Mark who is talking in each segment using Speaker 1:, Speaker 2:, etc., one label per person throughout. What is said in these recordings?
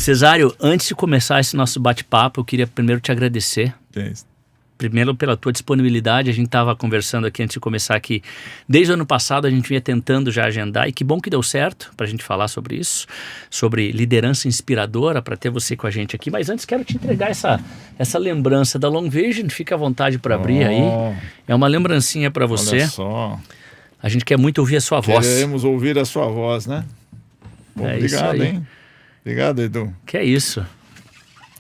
Speaker 1: Cesário, antes de começar esse nosso bate-papo, eu queria primeiro te agradecer.
Speaker 2: Que é isso.
Speaker 1: Primeiro pela tua disponibilidade. A gente estava conversando aqui antes de começar que desde o ano passado a gente vinha tentando já agendar, e que bom que deu certo para a gente falar sobre isso, sobre liderança inspiradora, para ter você com a gente aqui. Mas antes quero te entregar essa lembrança da Long Vision. Fica à vontade para abrir aí. É uma lembrancinha para você.
Speaker 2: Olha só.
Speaker 1: A gente quer muito ouvir a sua voz.
Speaker 2: Queremos ouvir a sua voz, né? Bom,
Speaker 1: É
Speaker 2: obrigado,
Speaker 1: isso aí.
Speaker 2: hein? Obrigado, Edu.
Speaker 1: Que é isso.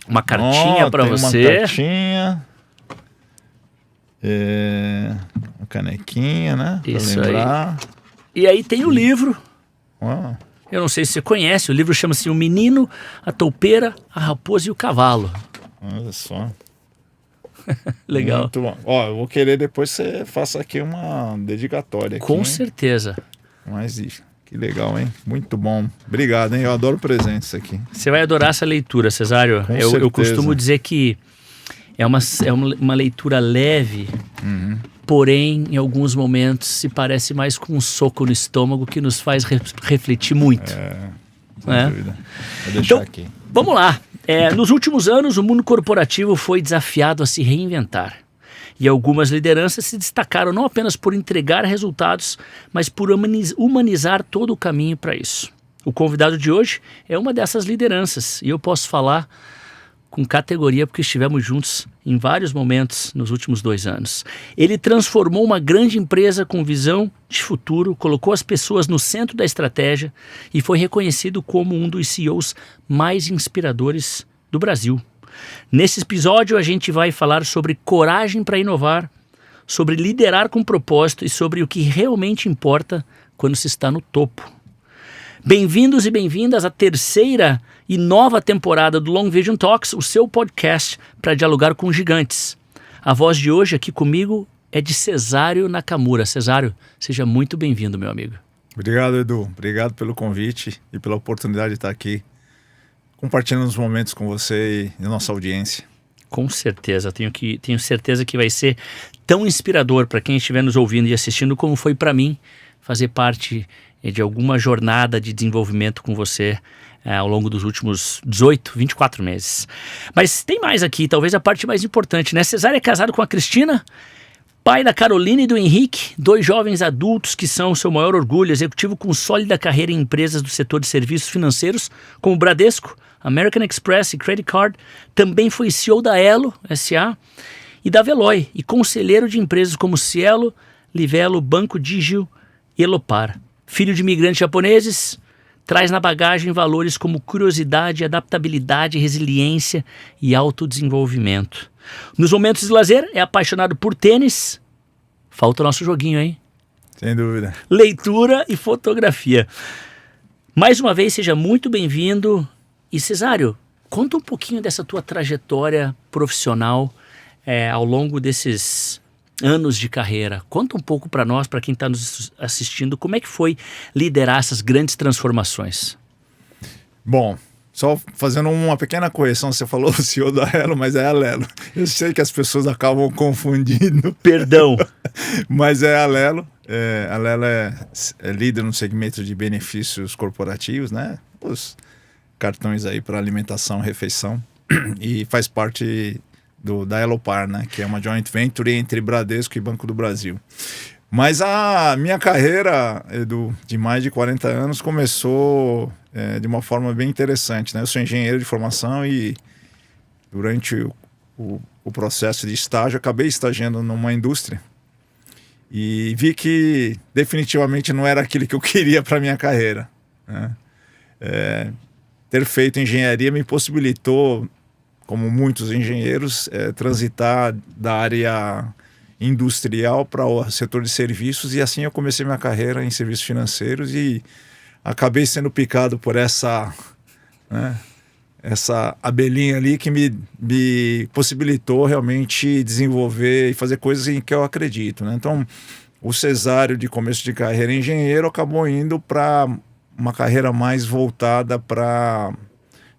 Speaker 1: Uma cartinha para você.
Speaker 2: Uma cartinha. Uma canequinha, né? Pra
Speaker 1: Isso
Speaker 2: lembrar.
Speaker 1: E aí tem o livro.
Speaker 2: Uau.
Speaker 1: Eu não sei se você conhece. O livro chama-se O Menino, a Toupeira, a Raposa e o Cavalo.
Speaker 2: Olha só.
Speaker 1: Legal.
Speaker 2: Muito bom. Ó, eu vou querer depois que você faça aqui uma dedicatória.
Speaker 1: Com
Speaker 2: aqui,
Speaker 1: certeza.
Speaker 2: Mas que legal, hein? Muito bom. Obrigado, hein? Eu adoro presentes aqui.
Speaker 1: Você vai adorar essa leitura, Cesário.
Speaker 2: Com
Speaker 1: Eu
Speaker 2: certeza.
Speaker 1: costumo dizer que é uma leitura leve, porém, em alguns momentos, se parece mais com um soco no estômago que nos faz refletir muito.
Speaker 2: Sem dúvida. Vou deixar
Speaker 1: Então,
Speaker 2: aqui.
Speaker 1: Vamos lá. Nos últimos anos, o mundo corporativo foi desafiado a se reinventar. E algumas lideranças se destacaram não apenas por entregar resultados, mas por humanizar todo o caminho para isso. O convidado de hoje é uma dessas lideranças, e eu posso falar com categoria porque estivemos juntos em vários momentos nos últimos 2 anos. Ele transformou uma grande empresa com visão de futuro, colocou as pessoas no centro da estratégia e foi reconhecido como um dos CEOs mais inspiradores do Brasil. Nesse episódio a gente vai falar sobre coragem para inovar, sobre liderar com propósito e sobre o que realmente importa quando se está no topo. Bem-vindos e bem-vindas à terceira e nova temporada do Long Vision Talks, o seu podcast para dialogar com gigantes. A voz de hoje aqui comigo é de Cesário Nakamura. Cesário, seja muito bem-vindo, meu amigo.
Speaker 2: Obrigado, Edu. Obrigado pelo convite e pela oportunidade de estar aqui compartilhando os momentos com você e nossa audiência.
Speaker 1: Com certeza, tenho certeza que vai ser tão inspirador para quem estiver nos ouvindo e assistindo como foi para mim fazer parte de alguma jornada de desenvolvimento com você ao longo dos últimos 18, 24 meses. Mas tem mais aqui, talvez a parte mais importante, né? Cesário é casado com a Cristina, pai da Carolina e do Henrique, 2 jovens adultos que são o seu maior orgulho, executivo com sólida carreira em empresas do setor de serviços financeiros, como Bradesco, American Express e Credit Card. Também foi CEO da Elo S.A. e da Veloy, e conselheiro de empresas como Cielo, Livelo, Banco Digio e Elopar. Filho de imigrantes japoneses, traz na bagagem valores como curiosidade, adaptabilidade, resiliência e autodesenvolvimento. Nos momentos de lazer, é apaixonado por tênis. Falta o nosso joguinho, hein?
Speaker 2: Sem dúvida.
Speaker 1: Leitura e fotografia. Mais uma vez, seja muito bem-vindo. E Cesário, conta um pouquinho dessa tua trajetória profissional ao longo desses anos de carreira. Conta um pouco para nós, para quem está nos assistindo, como é que foi liderar essas grandes transformações?
Speaker 2: Bom, só fazendo uma pequena correção, você falou o CEO da Elo, mas é a Lelo. Eu sei que as pessoas acabam confundindo.
Speaker 1: Perdão.
Speaker 2: Mas é a Lelo. A Lelo é líder no segmento de benefícios corporativos, né? Os cartões aí para alimentação, refeição. E faz parte da Elopar, né? Que é uma joint venture entre Bradesco e Banco do Brasil. Mas a minha carreira, Edu, de mais de 40 anos, começou de uma forma bem interessante, né? Eu sou engenheiro de formação e durante o processo de estágio, acabei estagiando numa indústria e vi que definitivamente não era aquilo que eu queria para minha carreira, né? Ter feito engenharia me possibilitou, como muitos engenheiros, transitar da área industrial para o setor de serviços, e assim eu comecei minha carreira em serviços financeiros e acabei sendo picado por essa abelhinha ali que me possibilitou realmente desenvolver e fazer coisas em que eu acredito, né? Então, o Cesário de começo de carreira engenheiro acabou indo para uma carreira mais voltada para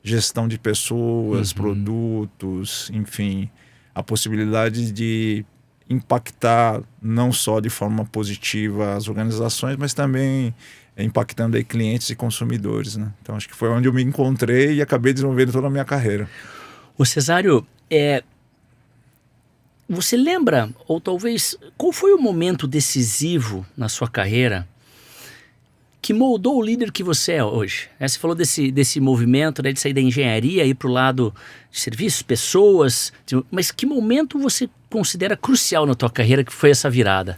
Speaker 2: gestão de pessoas, produtos, enfim, a possibilidade de impactar não só de forma positiva as organizações, mas também impactando aí clientes e consumidores, né? Então acho que foi onde eu me encontrei e acabei desenvolvendo toda a minha carreira.
Speaker 1: Ô Cesário, você lembra, ou talvez, qual foi o momento decisivo na sua carreira que moldou o líder que você é hoje? Você falou desse movimento, né, de sair da engenharia e ir para o lado de serviços, pessoas, mas que momento você considera crucial na tua carreira que foi essa virada?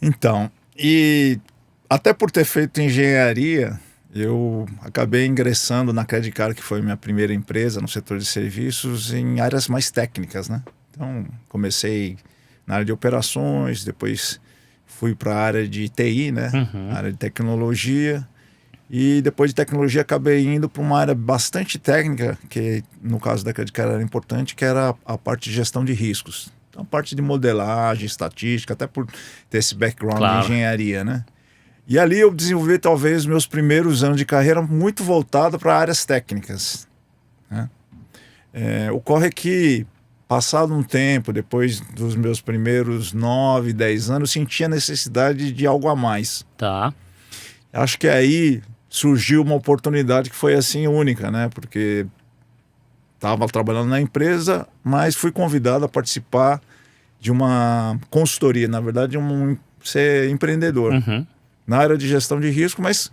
Speaker 2: Então, e até por ter feito engenharia, eu acabei ingressando na Credit Card, que foi minha primeira empresa no setor de serviços, em áreas mais técnicas, né? Então, comecei na área de operações, depois fui para a área de TI, né? Área de tecnologia. E depois de tecnologia acabei indo para uma área bastante técnica, que no caso da Credit Card era importante, que era a parte de gestão de riscos. Então, a parte de modelagem, estatística, até por ter esse background de engenharia, né? E ali eu desenvolvi talvez meus primeiros anos de carreira muito voltado para áreas técnicas, né? Ocorre que, passado um tempo, depois dos meus primeiros 9, 10 anos, sentia a necessidade de algo a mais.
Speaker 1: Tá.
Speaker 2: Acho que aí surgiu uma oportunidade que foi assim única, né? Porque estava trabalhando na empresa, mas fui convidado a participar de uma consultoria, na verdade, ser empreendedor. Na área de gestão de risco, mas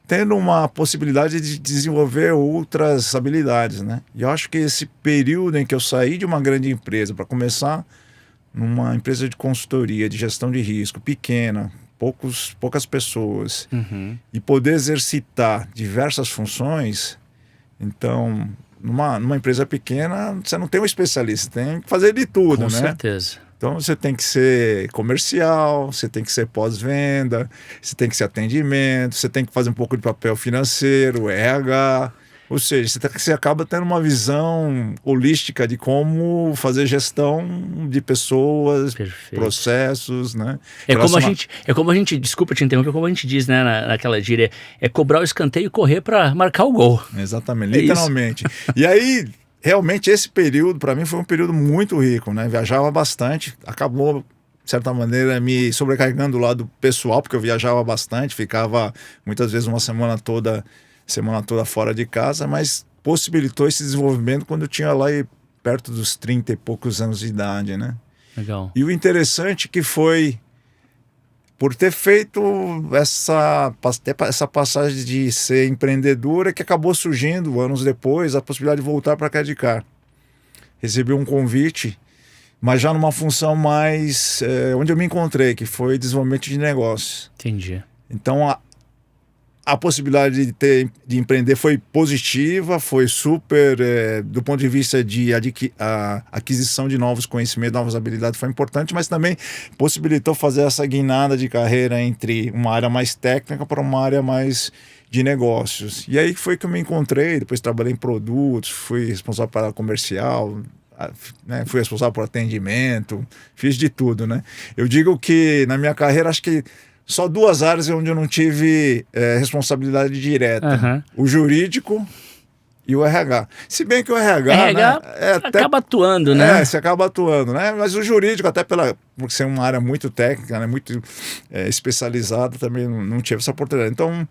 Speaker 2: tendo uma possibilidade de desenvolver outras habilidades, né? E eu acho que esse período em que eu saí de uma grande empresa para começar numa empresa de consultoria, de gestão de risco, pequena, poucas pessoas, e poder exercitar diversas funções, então, numa empresa pequena, você não tem um especialista, tem que fazer de tudo,
Speaker 1: Com
Speaker 2: né?
Speaker 1: certeza.
Speaker 2: Então você tem que ser comercial, você tem que ser pós-venda, você tem que ser atendimento, você tem que fazer um pouco de papel financeiro, RH. Ou seja, você acaba tendo uma visão holística de como fazer gestão de pessoas, processos, né?
Speaker 1: É como a gente, desculpa te interromper, como a gente diz, né, naquela gíria, é cobrar o escanteio e correr para marcar o gol.
Speaker 2: Exatamente, literalmente. E aí, realmente, esse período, para mim, foi um período muito rico, né? Viajava bastante, acabou, de certa maneira, me sobrecarregando do lado pessoal, porque eu viajava bastante, ficava muitas vezes uma semana toda fora de casa, mas possibilitou esse desenvolvimento quando eu tinha lá perto dos 30 e poucos anos de idade, né?
Speaker 1: Legal.
Speaker 2: E o interessante que foi, por ter feito essa passagem de ser empreendedora, que acabou surgindo, anos depois, a possibilidade de voltar para a Credit Card. Recebi um convite, mas já numa função mais onde eu me encontrei, que foi desenvolvimento de negócios.
Speaker 1: Entendi.
Speaker 2: Então, a possibilidade de empreender foi positiva, foi super, do ponto de vista de aquisição de novos conhecimentos, novas habilidades, foi importante, mas também possibilitou fazer essa guinada de carreira entre uma área mais técnica para uma área mais de negócios. E aí foi que eu me encontrei, depois trabalhei em produtos, fui responsável para comercial, né, fui responsável por atendimento, fiz de tudo, né? Eu digo que na minha carreira, acho que só duas áreas onde eu não tive responsabilidade direta. O jurídico e o RH. Se bem que o RH, né,
Speaker 1: acaba atuando, né?
Speaker 2: Você acaba atuando, né? Mas o jurídico, até por ser uma área muito técnica, né, muito especializada, também não tive essa oportunidade. Então,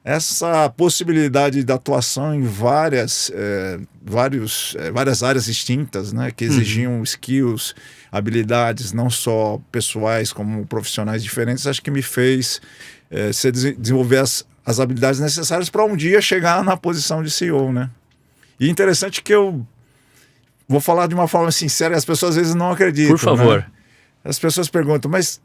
Speaker 2: essa possibilidade de atuação em várias áreas distintas, né, que exigiam skills, habilidades, não só pessoais como profissionais diferentes, acho que me fez desenvolver as habilidades necessárias para um dia chegar na posição de CEO, né? E interessante que eu vou falar de uma forma sincera e as pessoas às vezes não acreditam.
Speaker 1: Por favor.
Speaker 2: Né? As pessoas perguntam, mas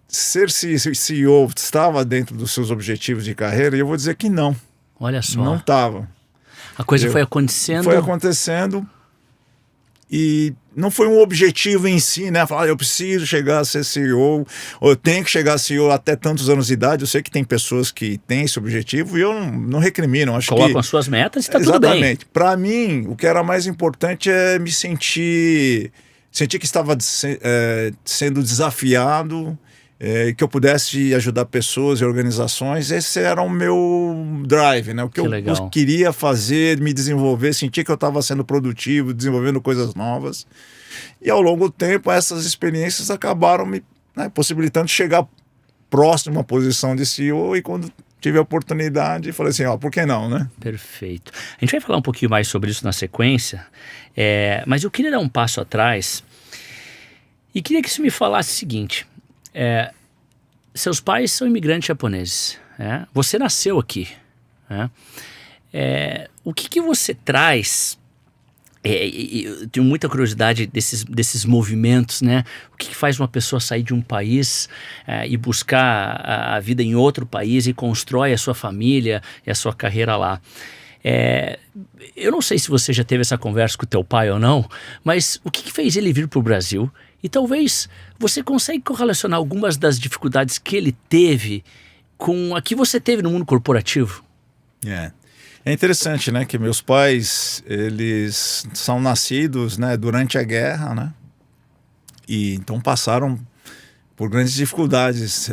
Speaker 2: ser CEO estava dentro dos seus objetivos de carreira? E eu vou dizer que não.
Speaker 1: Olha só.
Speaker 2: Não estava.
Speaker 1: A coisa foi acontecendo.
Speaker 2: Foi acontecendo e não foi um objetivo em si, né? Falar, eu preciso chegar a ser CEO, ou eu tenho que chegar a CEO até tantos anos de idade. Eu sei que tem pessoas que têm esse objetivo e eu não recrimino.
Speaker 1: Colocam as suas metas e está tudo bem.
Speaker 2: Exatamente. Para mim, o que era mais importante é me sentir que estava sendo desafiado, que eu pudesse ajudar pessoas e organizações. Esse era o meu drive, né? O que eu queria fazer, me desenvolver, sentir que eu estava sendo produtivo, desenvolvendo coisas novas. E ao longo do tempo, essas experiências acabaram me possibilitando chegar próximo à posição de CEO, e quando tive a oportunidade e falei assim, ó, por que não, né?
Speaker 1: Perfeito. A gente vai falar um pouquinho mais sobre isso na sequência, mas eu queria dar um passo atrás e queria que você me falasse o seguinte, seus pais são imigrantes japoneses, você nasceu aqui, o que você traz? Eu tenho muita curiosidade desses movimentos, né? O que faz uma pessoa sair de um país e buscar a vida em outro país e constrói a sua família e a sua carreira lá. Eu não sei se você já teve essa conversa com o teu pai ou não, mas o que fez ele vir para o Brasil? E talvez você consiga correlacionar algumas das dificuldades que ele teve com a que você teve no mundo corporativo?
Speaker 2: É interessante, né, que meus pais, eles são nascidos, né, durante a guerra, né, e então passaram por grandes dificuldades,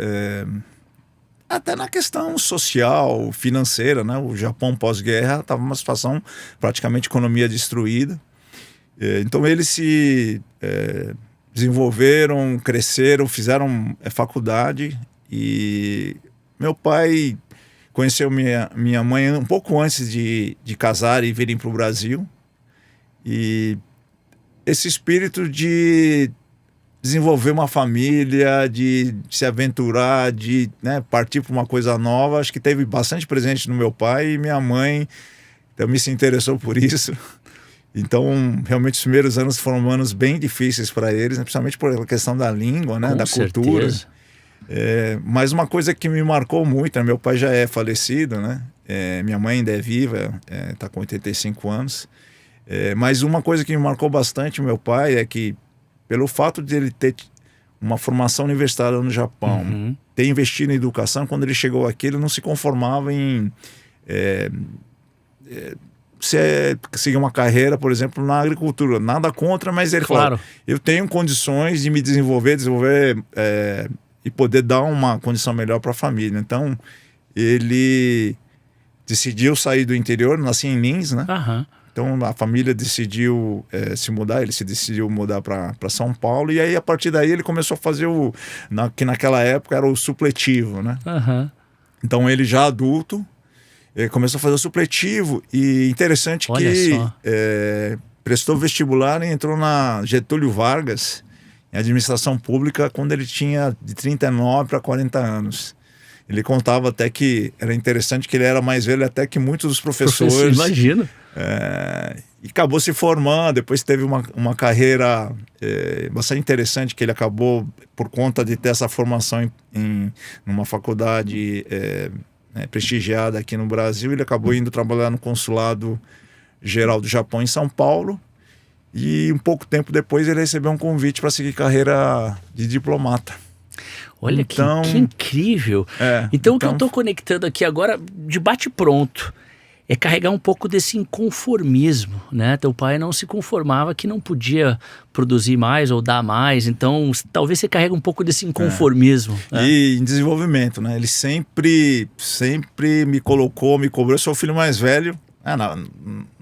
Speaker 2: até na questão social, financeira, né, o Japão pós-guerra estava numa situação praticamente economia destruída, então eles se desenvolveram, cresceram, fizeram faculdade e meu pai conheceu minha mãe um pouco antes de casar e virem para o Brasil. E esse espírito de desenvolver uma família, de se aventurar, de, né, partir para uma coisa nova, acho que teve bastante presente no meu pai e minha mãe também se interessou por isso. Então, realmente, os primeiros anos foram anos bem difíceis para eles, né, principalmente por a questão da língua, né, da cultura. Mas uma coisa que me marcou muito, né? Meu pai já é falecido, né? Minha mãe ainda é viva, está com 85 anos. Mas uma coisa que me marcou bastante o meu pai é que, pelo fato de ele ter uma formação universitária no Japão, ter investido em educação, quando ele chegou aqui, ele não se conformava em seguir uma carreira, por exemplo, na agricultura. Nada contra, mas ele falou, eu tenho condições de me desenvolver e poder dar uma condição melhor para a família. Então, ele decidiu sair do interior, nasci em Lins, né? Então, a família decidiu se mudar, ele se decidiu mudar para São Paulo, e aí, a partir daí, ele começou a fazer que naquela época era o supletivo, né? Então, ele já adulto, começou a fazer o supletivo, e interessante que prestou vestibular e entrou na Getúlio Vargas, em administração pública, quando ele tinha de 39 para 40 anos. Ele contava até que era interessante que ele era mais velho até que muitos dos professores.
Speaker 1: Imagina.
Speaker 2: E acabou se formando, depois teve uma carreira bastante interessante, que ele acabou, por conta de ter essa formação numa faculdade prestigiada aqui no Brasil, ele acabou indo trabalhar no Consulado Geral do Japão em São Paulo. E um pouco tempo depois ele recebeu um convite para seguir carreira de diplomata.
Speaker 1: Olha, então, que incrível. Então o que eu estou conectando aqui agora, de bate-pronto, é carregar um pouco desse inconformismo, né? Teu pai não se conformava que não podia produzir mais ou dar mais, então talvez você carregue um pouco desse inconformismo.
Speaker 2: E em desenvolvimento, né? Ele sempre me colocou, me cobrou. Eu sou o filho mais velho.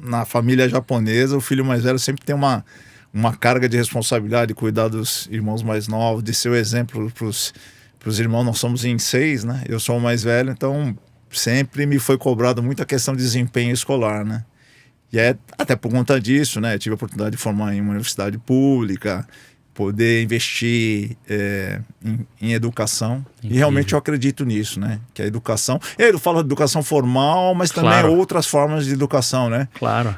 Speaker 2: Na família japonesa, o filho mais velho sempre tem uma carga de responsabilidade, de cuidar dos irmãos mais novos, de ser o exemplo para os irmãos. Nós somos em 6, né? Eu sou o mais velho, então sempre me foi cobrado muita questão de desempenho escolar, né? E até por conta disso, né? Eu tive a oportunidade de formar em uma universidade pública, poder investir em educação. Incrível. E realmente eu acredito nisso, né? Que a educação... Eu falo de educação formal, mas também outras formas de educação, né?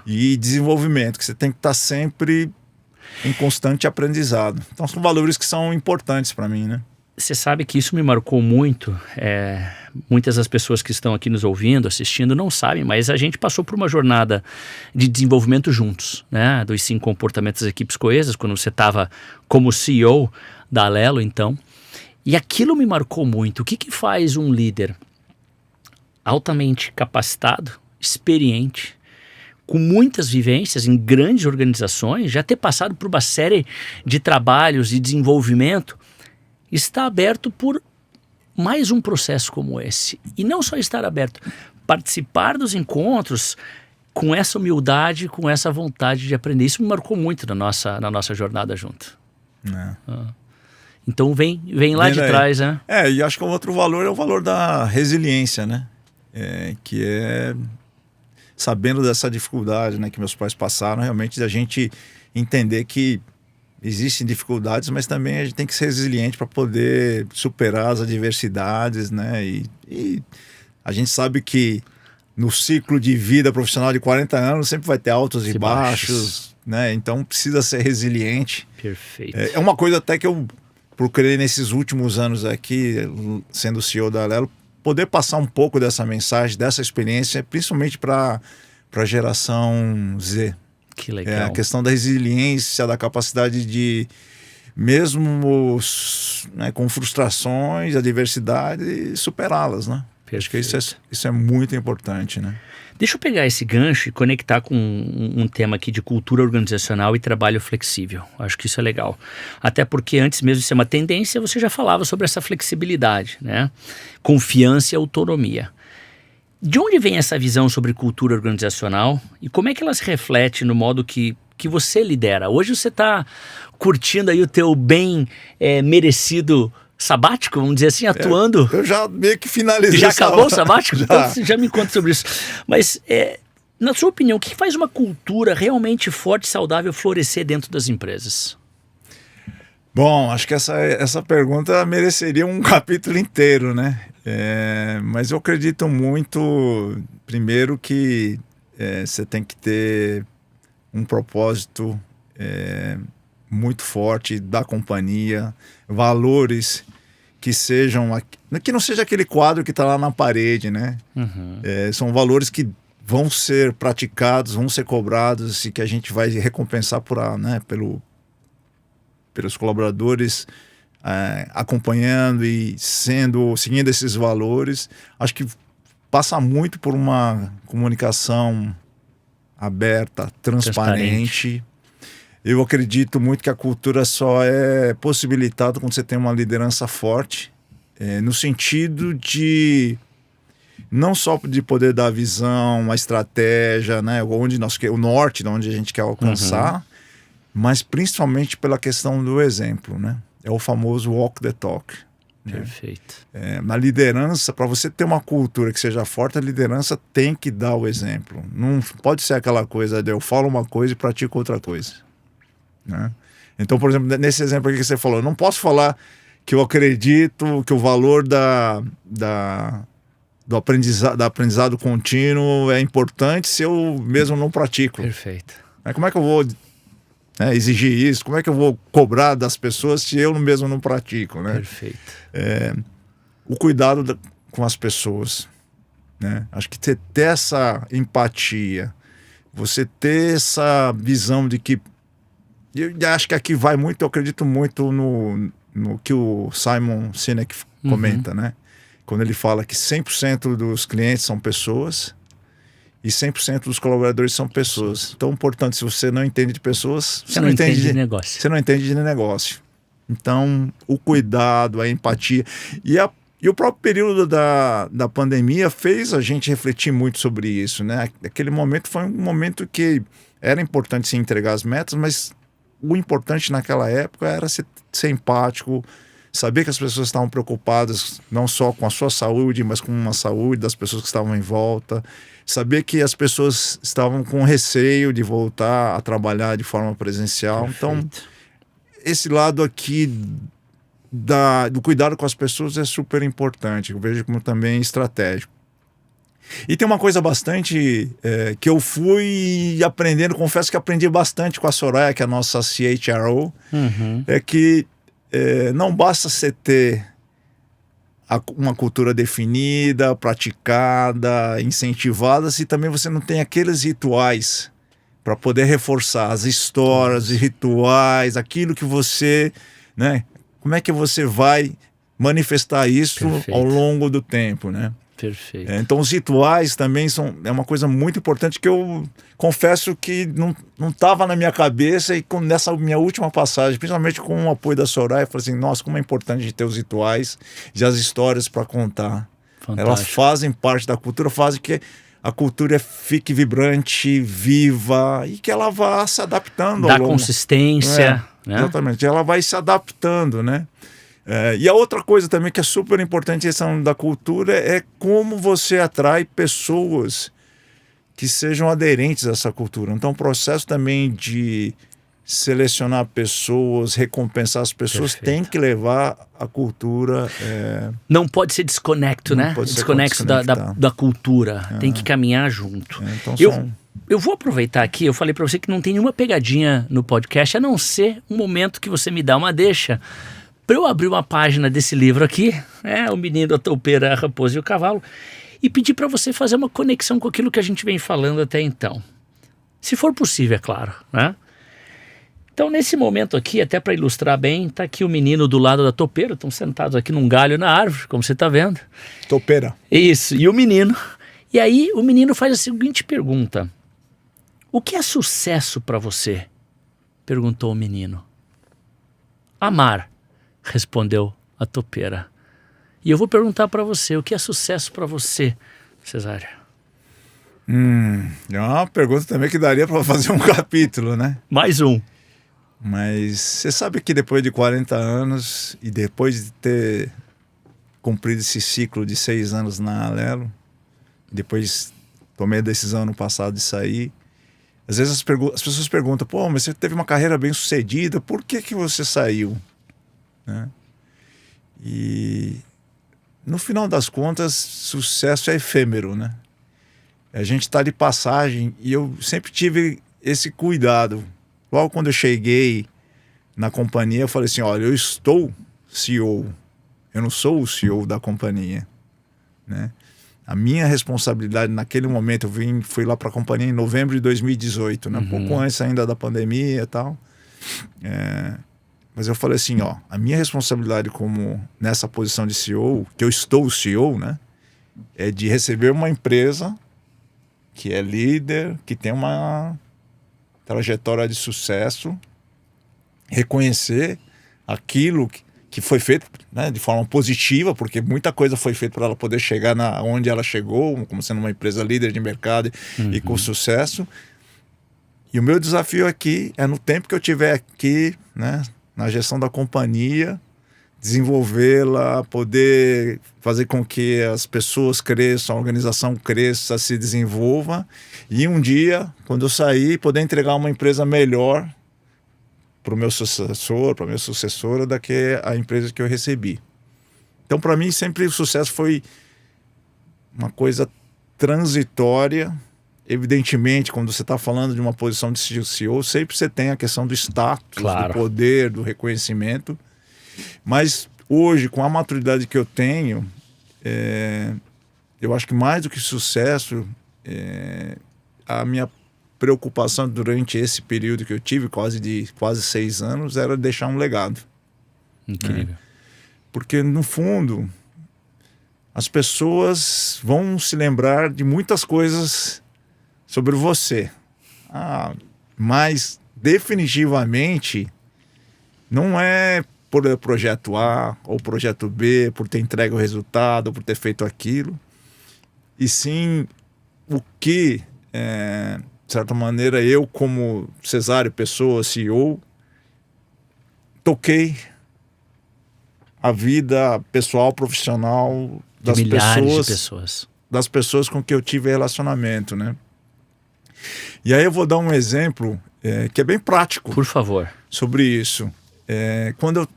Speaker 2: E desenvolvimento, que você tem que estar sempre em constante aprendizado. Então são valores que são importantes para mim, né?
Speaker 1: Você sabe que isso me marcou muito. Muitas das pessoas que estão aqui nos ouvindo, assistindo, não sabem, mas a gente passou por uma jornada de desenvolvimento juntos, né? Dos 5 comportamentos das equipes coesas, quando você estava como CEO da Alelo, então. E aquilo me marcou muito. O que faz um líder altamente capacitado, experiente, com muitas vivências em grandes organizações, já ter passado por uma série de trabalhos e desenvolvimento, está aberto por mais um processo como esse. E não só estar aberto, participar dos encontros com essa humildade, com essa vontade de aprender. Isso me marcou muito na nossa jornada junto. Então vem lá de trás, né?
Speaker 2: E acho que o outro valor é o valor da resiliência, né? que é sabendo dessa dificuldade, né, que meus pais passaram, realmente a gente entender que existem dificuldades, mas também a gente tem que ser resiliente para poder superar as adversidades, né? E a gente sabe que no ciclo de vida profissional de 40 anos sempre vai ter altos e baixos, né? Então precisa ser resiliente.
Speaker 1: Perfeito.
Speaker 2: É uma coisa até que eu procurei nesses últimos anos aqui, sendo CEO da Alelo, poder passar um pouco dessa mensagem, dessa experiência, principalmente para a geração Z.
Speaker 1: Que legal.
Speaker 2: A questão da resiliência, da capacidade de, mesmo né, com frustrações, adversidade, superá-las, né? Acho que isso é muito importante, né?
Speaker 1: Deixa eu pegar esse gancho e conectar com um tema aqui de cultura organizacional e trabalho flexível. Acho que isso é legal. Até porque antes mesmo de ser uma tendência, você já falava sobre essa flexibilidade, né? Confiança e autonomia. De onde vem essa visão sobre cultura organizacional e como é que ela se reflete no modo que você lidera? Hoje você está curtindo aí o teu bem merecido sabático, vamos dizer assim, atuando.
Speaker 2: Eu já meio que finalizei.
Speaker 1: Já acabou o sabático?
Speaker 2: Já.
Speaker 1: Então você já me conta sobre isso. Mas, na sua opinião, o que faz uma cultura realmente forte e saudável florescer dentro das empresas?
Speaker 2: Bom, acho que essa pergunta mereceria um capítulo inteiro, né? Mas eu acredito muito, primeiro, que você tem que ter um propósito muito forte da companhia, valores que sejam, que não seja aquele quadro que está lá na parede, né?
Speaker 1: Uhum.
Speaker 2: São valores que vão ser praticados, vão ser cobrados e que a gente vai recompensar pelos colaboradores acompanhando e seguindo esses valores. Acho que passa muito por uma comunicação aberta, transparente. Eu acredito muito que a cultura só é possibilitada quando você tem uma liderança forte, no sentido de não só de poder dar a visão, a estratégia, né, o norte, de onde a gente quer alcançar, mas principalmente pela questão do exemplo, né? É o famoso walk the talk.
Speaker 1: Perfeito.
Speaker 2: Na liderança, para você ter uma cultura que seja forte, a liderança tem que dar o exemplo. Não pode ser aquela coisa de eu falo uma coisa e pratico outra coisa. Né? Então, por exemplo, nesse exemplo aqui que você falou, eu não posso falar que eu acredito que o valor do aprendizado contínuo é importante se eu mesmo não pratico.
Speaker 1: Perfeito.
Speaker 2: Como é que eu vou exigir isso? Como é que eu vou cobrar das pessoas se eu mesmo não pratico? Né?
Speaker 1: Perfeito.
Speaker 2: O cuidado com as pessoas. Né? Acho que ter essa empatia, você ter essa visão de que eu acho que aqui vai muito, eu acredito muito no que o Simon Sinek comenta, né? Quando ele fala que 100% dos clientes são pessoas e 100% dos colaboradores são pessoas. Então, portanto, se você não entende de pessoas,
Speaker 1: você não entende de negócio.
Speaker 2: Você não entende de negócio. Então, o cuidado, a empatia e o próprio período da pandemia fez a gente refletir muito sobre isso, né? Aquele momento foi um momento que era importante se entregar as metas, mas o importante naquela época era ser empático, saber que as pessoas estavam preocupadas não só com a sua saúde, mas com a saúde das pessoas que estavam em volta, saber que as pessoas estavam com receio de voltar a trabalhar de forma presencial.
Speaker 1: Perfeito.
Speaker 2: Então, esse lado aqui do cuidado com as pessoas é super importante, eu vejo como também estratégico. E tem uma coisa bastante que eu fui aprendendo, confesso que aprendi bastante com a Soraya, que é a nossa CHRO, é que não basta você ter uma cultura definida, praticada, incentivada, se também você não tem aqueles rituais para poder reforçar as histórias, os rituais, aquilo que você, né? Como é que você vai manifestar isso ao longo do tempo, né?
Speaker 1: Perfeito.
Speaker 2: Então os rituais também é uma coisa muito importante que eu confesso que não estava na minha cabeça, e nessa minha última passagem, principalmente com o apoio da Soraya, eu falei assim, nossa, como é importante ter os rituais e as histórias para contar.
Speaker 1: Fantástico.
Speaker 2: Elas fazem parte da cultura, fazem que a cultura fique vibrante, viva e que ela vá se adaptando.
Speaker 1: Dá consistência. Né?
Speaker 2: Exatamente, ela vai se adaptando, né? E a outra coisa também que é super importante questão da cultura é como você atrai pessoas que sejam aderentes a essa cultura. Então, o processo também de selecionar pessoas, recompensar as pessoas,
Speaker 1: Perfeito.
Speaker 2: tem que levar a cultura...
Speaker 1: Não pode ser desconecto,
Speaker 2: Não
Speaker 1: né?
Speaker 2: pode ser
Speaker 1: Desconexo da
Speaker 2: desconectado.
Speaker 1: cultura. Tem que caminhar junto.
Speaker 2: Então,
Speaker 1: Eu vou aproveitar aqui, eu falei pra você que não tem nenhuma pegadinha no podcast, a não ser um momento que você me dá uma deixa pra eu abrir uma página desse livro aqui, O Menino, a Toupeira, a Raposa e o Cavalo, e pedir pra você fazer uma conexão com aquilo que a gente vem falando até então. Se for possível, é claro, né? Então, nesse momento aqui, até para ilustrar bem, tá aqui o menino do lado da toupeira, estão sentados aqui num galho na árvore, como você está vendo.
Speaker 2: Toupeira.
Speaker 1: Isso, e o menino. E aí, o menino faz a seguinte pergunta: o que é sucesso para você? Perguntou o menino. Amar, respondeu a toupeira. E eu vou perguntar para você, o que é sucesso para você, Cesário?
Speaker 2: É uma pergunta também que daria para fazer um capítulo, né?
Speaker 1: Mais um.
Speaker 2: Mas você sabe que depois de 40 anos e depois de ter cumprido esse ciclo de 6 anos na Alelo, depois tomei a decisão no passado de sair, às vezes as pessoas perguntam, pô, mas você teve uma carreira bem sucedida, por que que você saiu? Né? E no final das contas, sucesso é efêmero, né? A gente está de passagem e eu sempre tive esse cuidado. Logo quando eu cheguei na companhia, eu falei assim, olha, eu estou CEO, eu não sou o CEO da companhia, né? A minha responsabilidade naquele momento, fui lá para a companhia em novembro de 2018, né? Um pouco antes ainda da pandemia e tal. Mas eu falei assim, a minha responsabilidade nessa posição de CEO, que eu estou o CEO, né? É de receber uma empresa que é líder, que tem uma trajetória de sucesso, reconhecer aquilo que foi feito, né, de forma positiva, porque muita coisa foi feita para ela poder chegar onde ela chegou, como sendo uma empresa líder de mercado e com sucesso. E o meu desafio aqui é, no tempo que eu tiver aqui, né, na gestão da companhia, desenvolvê-la, poder fazer com que as pessoas cresçam, a organização cresça, se desenvolva, e um dia, quando eu sair, poder entregar uma empresa melhor para o meu sucessor, para a minha sucessora, do que a empresa que eu recebi. Então, para mim, sempre o sucesso foi uma coisa transitória. Evidentemente, quando você está falando de uma posição de CEO, sempre você tem a questão do status,
Speaker 1: Claro,
Speaker 2: do poder, do reconhecimento. Mas hoje, com a maturidade que eu tenho, eu acho que mais do que sucesso, a minha preocupação durante esse período que eu tive, quase 6 anos, era deixar um legado.
Speaker 1: incrível.
Speaker 2: Né? Porque, no fundo, as pessoas vão se lembrar de muitas coisas sobre você. Mas, definitivamente, não é por projeto A ou projeto B, por ter entregue o resultado, por ter feito aquilo, e sim o que, de certa maneira, eu como Cesário Pessoa, CEO, toquei a vida pessoal, profissional das das pessoas com que eu tive relacionamento, né? E aí eu vou dar um exemplo que é bem prático.
Speaker 1: Por favor.
Speaker 2: Sobre isso. Quando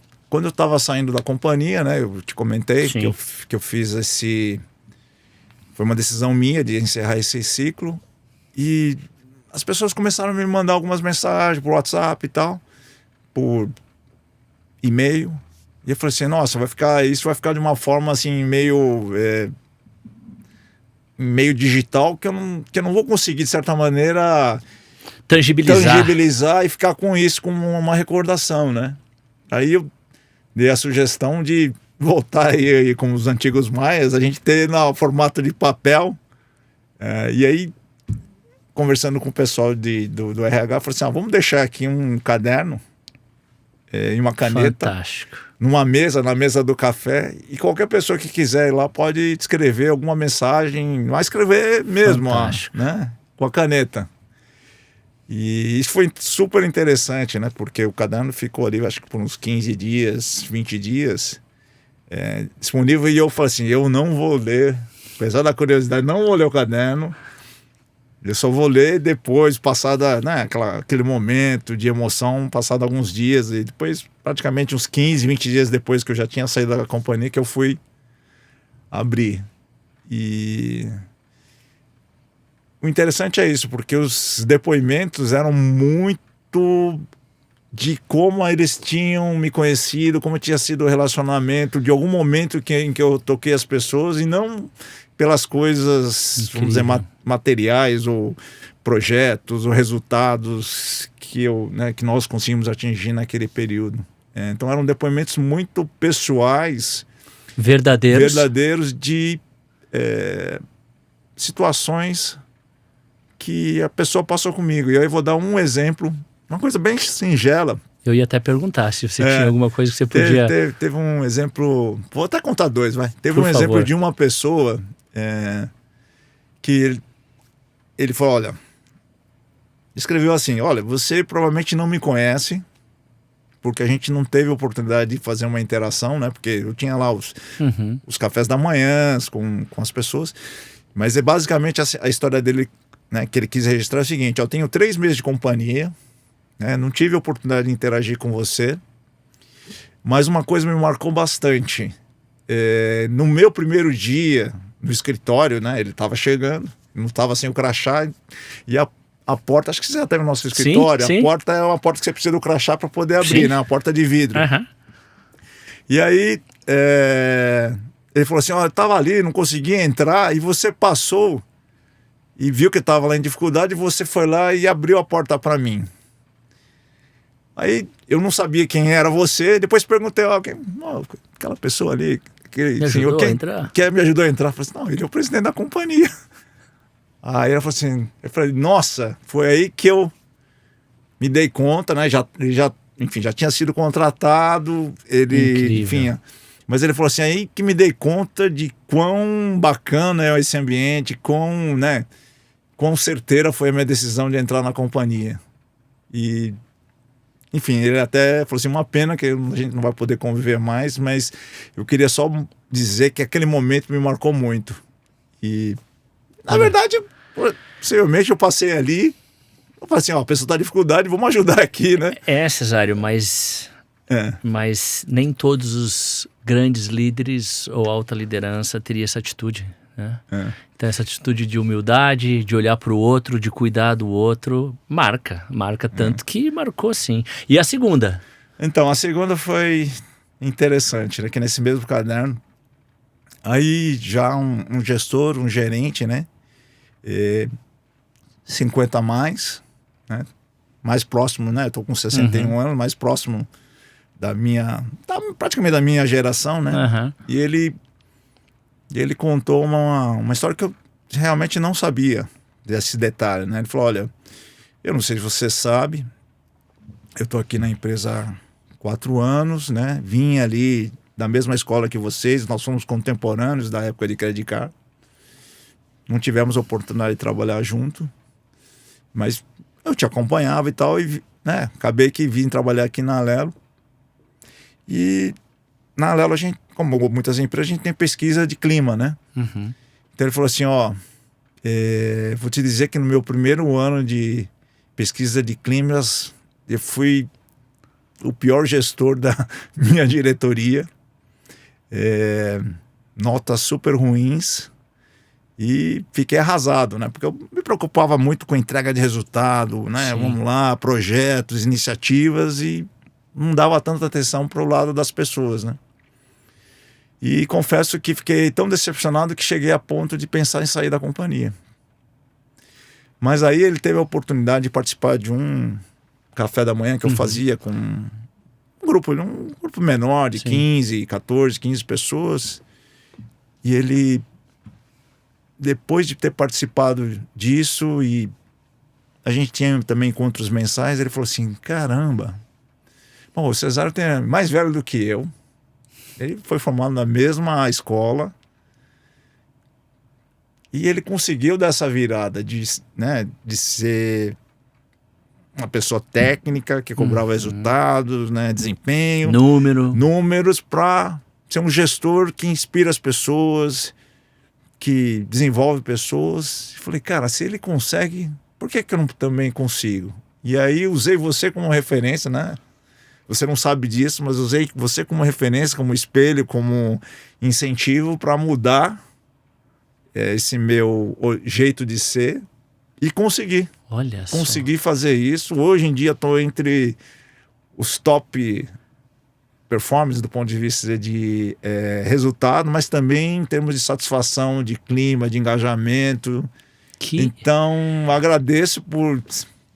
Speaker 2: eu estava saindo da companhia, né, eu te comentei que eu fiz foi uma decisão minha de encerrar esse ciclo, e as pessoas começaram a me mandar algumas mensagens por WhatsApp e tal, por e-mail, e eu falei assim, nossa, isso vai ficar de uma forma assim meio digital, que eu não vou conseguir, de certa maneira, tangibilizar e ficar com isso como uma recordação, né? Aí eu dei a sugestão de voltar aí com os antigos maias, a gente ter no formato de papel. E aí, conversando com o pessoal do RH, falei assim, vamos deixar aqui um caderno e uma caneta.
Speaker 1: Fantástico.
Speaker 2: Na mesa do café, e qualquer pessoa que quiser ir lá pode escrever alguma mensagem, vai escrever mesmo, né? Com a caneta. E isso foi super interessante, né? Porque o caderno ficou ali, acho que por uns 15 dias, 20 dias, disponível. E eu falei assim, eu não vou ler, apesar da curiosidade, não vou ler o caderno. Eu só vou ler depois, passada, né, aquele momento de emoção, passado alguns dias. E depois, praticamente uns 15, 20 dias depois que eu já tinha saído da companhia, que eu fui abrir. E o interessante é isso, porque os depoimentos eram muito de como eles tinham me conhecido, como tinha sido o relacionamento, de algum momento em que eu toquei as pessoas, e não pelas coisas,
Speaker 1: Incrível.
Speaker 2: vamos dizer, materiais ou projetos ou resultados que nós conseguimos atingir naquele período. Então eram depoimentos muito pessoais, verdadeiros de situações que a pessoa passou comigo. E aí eu vou dar um exemplo, uma coisa bem singela.
Speaker 1: Eu ia até perguntar se você tinha alguma coisa que você podia...
Speaker 2: Teve um exemplo, vou até contar dois, vai. Teve
Speaker 1: Por
Speaker 2: um exemplo
Speaker 1: favor.
Speaker 2: de uma pessoa que ele falou, olha, escreveu assim, olha, você provavelmente não me conhece, porque a gente não teve oportunidade de fazer uma interação, né? Porque eu tinha lá os cafés da manhã com as pessoas, mas é basicamente a história dele, né, que ele quis registrar é o seguinte, eu tenho 3 meses de companhia, né, não tive a oportunidade de interagir com você, mas uma coisa me marcou bastante. No meu primeiro dia no escritório, né, ele estava chegando, não estava sem o crachá, e a porta, acho que você já tem no nosso escritório,
Speaker 1: Sim.
Speaker 2: a porta é uma porta que você precisa do crachá para poder abrir,
Speaker 1: Sim.
Speaker 2: né, uma porta de vidro. E aí ele falou assim, eu estava ali, não conseguia entrar, e você passou e viu que estava lá em dificuldade, e você foi lá e abriu a porta para mim. Aí eu não sabia quem era você, depois perguntei, aquela pessoa ali, aquele senhor, quem me ajudou a entrar? Eu falei assim, não, ele é o presidente da companhia. Aí ela falou assim, eu falei, nossa, foi aí que eu me dei conta, né? Enfim, já tinha sido contratado, enfim. Mas ele falou assim, aí que me dei conta de quão bacana é esse ambiente, quão certeira foi a minha decisão de entrar na companhia. E, enfim, ele até falou assim, uma pena que a gente não vai poder conviver mais, mas eu queria só dizer que aquele momento me marcou muito. E, na verdade, possivelmente eu passei ali, eu falei assim, a pessoa está em dificuldade, vamos ajudar aqui, né?
Speaker 1: Cesário, mas nem todos os grandes líderes ou alta liderança teriam essa atitude, né? Então essa atitude de humildade, de olhar para o outro, de cuidar do outro, marca tanto que marcou sim. E a segunda?
Speaker 2: Então, a segunda foi interessante, né? Que nesse mesmo caderno, aí já um gestor, um gerente, né? 50 a mais, né? Mais próximo, né? Eu tô com 61 anos, mais próximo praticamente da minha geração, né? E ele contou uma história que eu realmente não sabia desse detalhe, né? Ele falou, olha, eu não sei se você sabe, eu tô aqui na empresa há 4 anos, né? Vim ali da mesma escola que vocês, nós somos contemporâneos da época de Credit Card. Não tivemos oportunidade de trabalhar junto, mas eu te acompanhava e tal, e, né, acabei que vim trabalhar aqui na Alelo. E na Alelo, a gente, como muitas empresas, a gente tem pesquisa de clima, né? Então ele falou assim, vou te dizer que no meu primeiro ano de pesquisa de climas, eu fui o pior gestor da minha diretoria, notas super ruins, e fiquei arrasado, né? Porque eu me preocupava muito com entrega de resultado, né?
Speaker 1: Sim.
Speaker 2: Vamos lá, projetos, iniciativas, e não dava tanta atenção para o lado das pessoas, né? E confesso que fiquei tão decepcionado que cheguei a ponto de pensar em sair da companhia. Mas aí ele teve a oportunidade de participar de um café da manhã que eu fazia com um grupo menor de 15, 14, 15 pessoas. E ele, depois de ter participado disso, e a gente tinha também encontros mensais, ele falou assim, caramba, bom, o Cesário é mais velho do que eu, ele foi formado na mesma escola, e ele conseguiu dar essa virada de ser uma pessoa técnica que cobrava resultados, né, desempenho, números, para ser um gestor que inspira as pessoas, que desenvolve pessoas. Falei, cara, se ele consegue, por que eu não também consigo? E aí usei você como referência, né? Você não sabe disso, mas usei você como referência, como espelho, como incentivo para mudar esse meu jeito de ser e conseguir. Consegui fazer isso. Hoje em dia estou entre os top performance do ponto de vista de resultado, mas também em termos de satisfação, de clima, de engajamento. Então, agradeço por,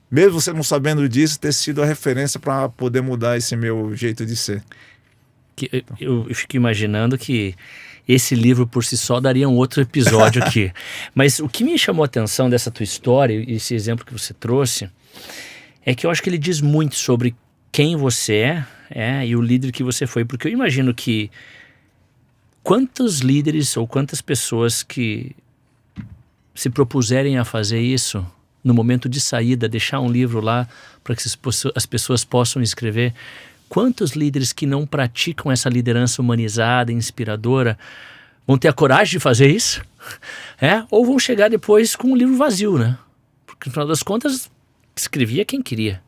Speaker 2: mesmo você não sabendo disso, ter sido a referência para poder mudar esse meu jeito de ser.
Speaker 1: Eu fico imaginando que esse livro por si só daria um outro episódio aqui. Mas o que me chamou a atenção dessa tua história, e esse exemplo que você trouxe, é que eu acho que ele diz muito sobre quem você é e o líder que você foi. Porque eu imagino que quantos líderes ou quantas pessoas que se propuserem a fazer isso no momento de saída, deixar um livro lá para que as pessoas possam escrever, quantos líderes que não praticam essa liderança humanizada, inspiradora, vão ter a coragem de fazer isso? Ou vão chegar depois com um livro vazio, né? Porque no final das contas, escrevia quem queria.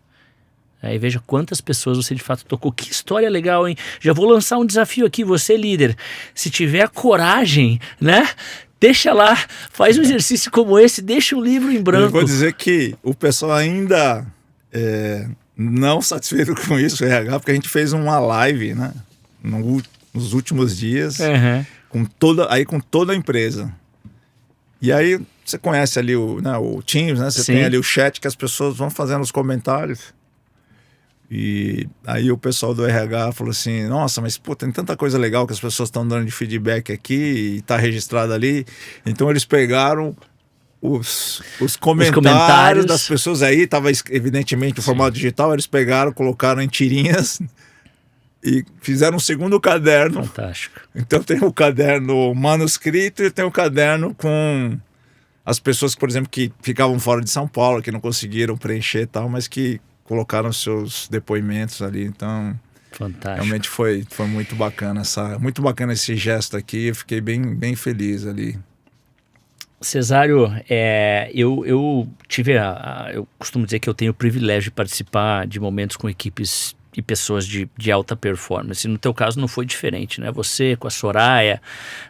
Speaker 1: Aí veja quantas pessoas você de fato tocou. Que história legal, hein? Já vou lançar um desafio aqui, você líder. Se tiver coragem, né? Deixa lá, faz um exercício como esse, deixa um livro em branco.
Speaker 2: Eu vou dizer que o pessoal ainda... não satisfeito com isso, RH, porque a gente fez uma live, né, nos últimos dias, com toda a empresa. E aí você conhece ali o Teams, né? Você tem ali o chat que as pessoas vão fazendo os comentários. E aí o pessoal do RH falou assim, nossa, mas pô, tem tanta coisa legal que as pessoas estão dando de feedback aqui e está registrado ali. Então eles pegaram os comentários das pessoas aí, estava evidentemente em formato digital, eles pegaram, colocaram em tirinhas e fizeram um segundo caderno.
Speaker 1: Fantástico.
Speaker 2: Então tem o caderno manuscrito e tem o caderno com as pessoas, por exemplo, que ficavam fora de São Paulo, que não conseguiram preencher e tal, mas que colocaram seus depoimentos ali. Então,
Speaker 1: fantástico.
Speaker 2: Realmente foi muito bacana esse gesto aqui. Eu fiquei bem feliz ali.
Speaker 1: Cesário, eu costumo dizer que eu tenho o privilégio de participar de momentos com equipes e pessoas de alta performance. E no teu caso não foi diferente, né? Você com a Soraya,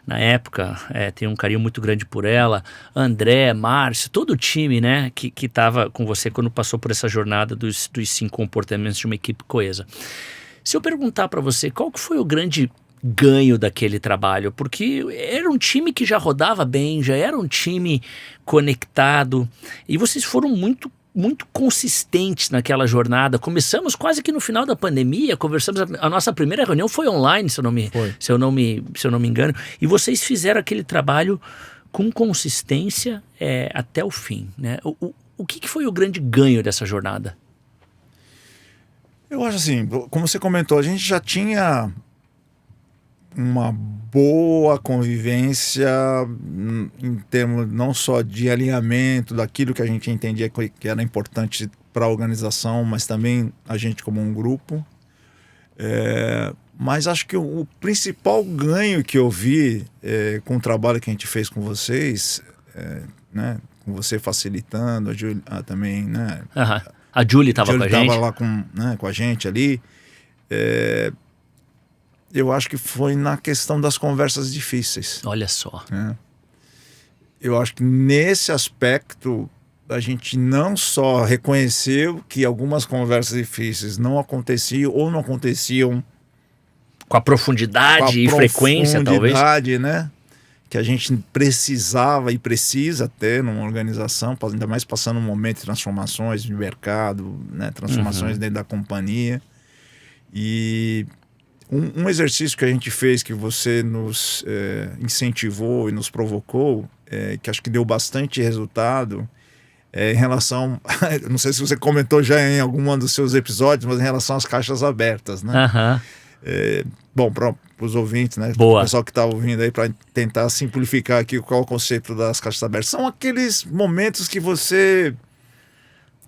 Speaker 1: na época, tem um carinho muito grande por ela, André, Márcio, todo o time, né, que estava com você quando passou por essa jornada dos 5 comportamentos de uma equipe coesa. Se eu perguntar para você, qual que foi o grande ganho daquele trabalho? Porque era um time que já rodava bem, já era um time conectado, e vocês foram muito consistentes naquela jornada. Começamos quase que no final da pandemia, conversamos, a nossa primeira reunião foi online, se eu não me engano, e vocês fizeram aquele trabalho com consistência até o fim, né? O que foi o grande ganho dessa jornada?
Speaker 2: Eu acho assim, como você comentou, a gente já tinha uma boa convivência em termos não só de alinhamento daquilo que a gente entendia que era importante para a organização, mas também a gente como um grupo. Mas acho que o principal ganho que eu vi com o trabalho que a gente fez com vocês, né, com você facilitando, a Julie também, né?
Speaker 1: A Julie estava com a gente.
Speaker 2: Estava lá com a gente ali. Eu acho que foi na questão das conversas difíceis.
Speaker 1: Olha só.
Speaker 2: Eu acho que nesse aspecto a gente não só reconheceu que algumas conversas difíceis não aconteciam ou não aconteciam
Speaker 1: com a profundidade e frequência, talvez.
Speaker 2: Né? Que a gente precisava e precisa ter numa organização, ainda mais passando um momento de transformações de mercado, né? Transformações dentro da companhia. E um exercício que a gente fez, que você nos incentivou e nos provocou, que acho que deu bastante resultado, em relação, não sei se você comentou já em algum dos seus episódios, mas em relação às caixas abertas, né? Bom, para os ouvintes, né?
Speaker 1: Boa.
Speaker 2: O pessoal que está ouvindo aí, para tentar simplificar aqui qual é o conceito das caixas abertas. São aqueles momentos que você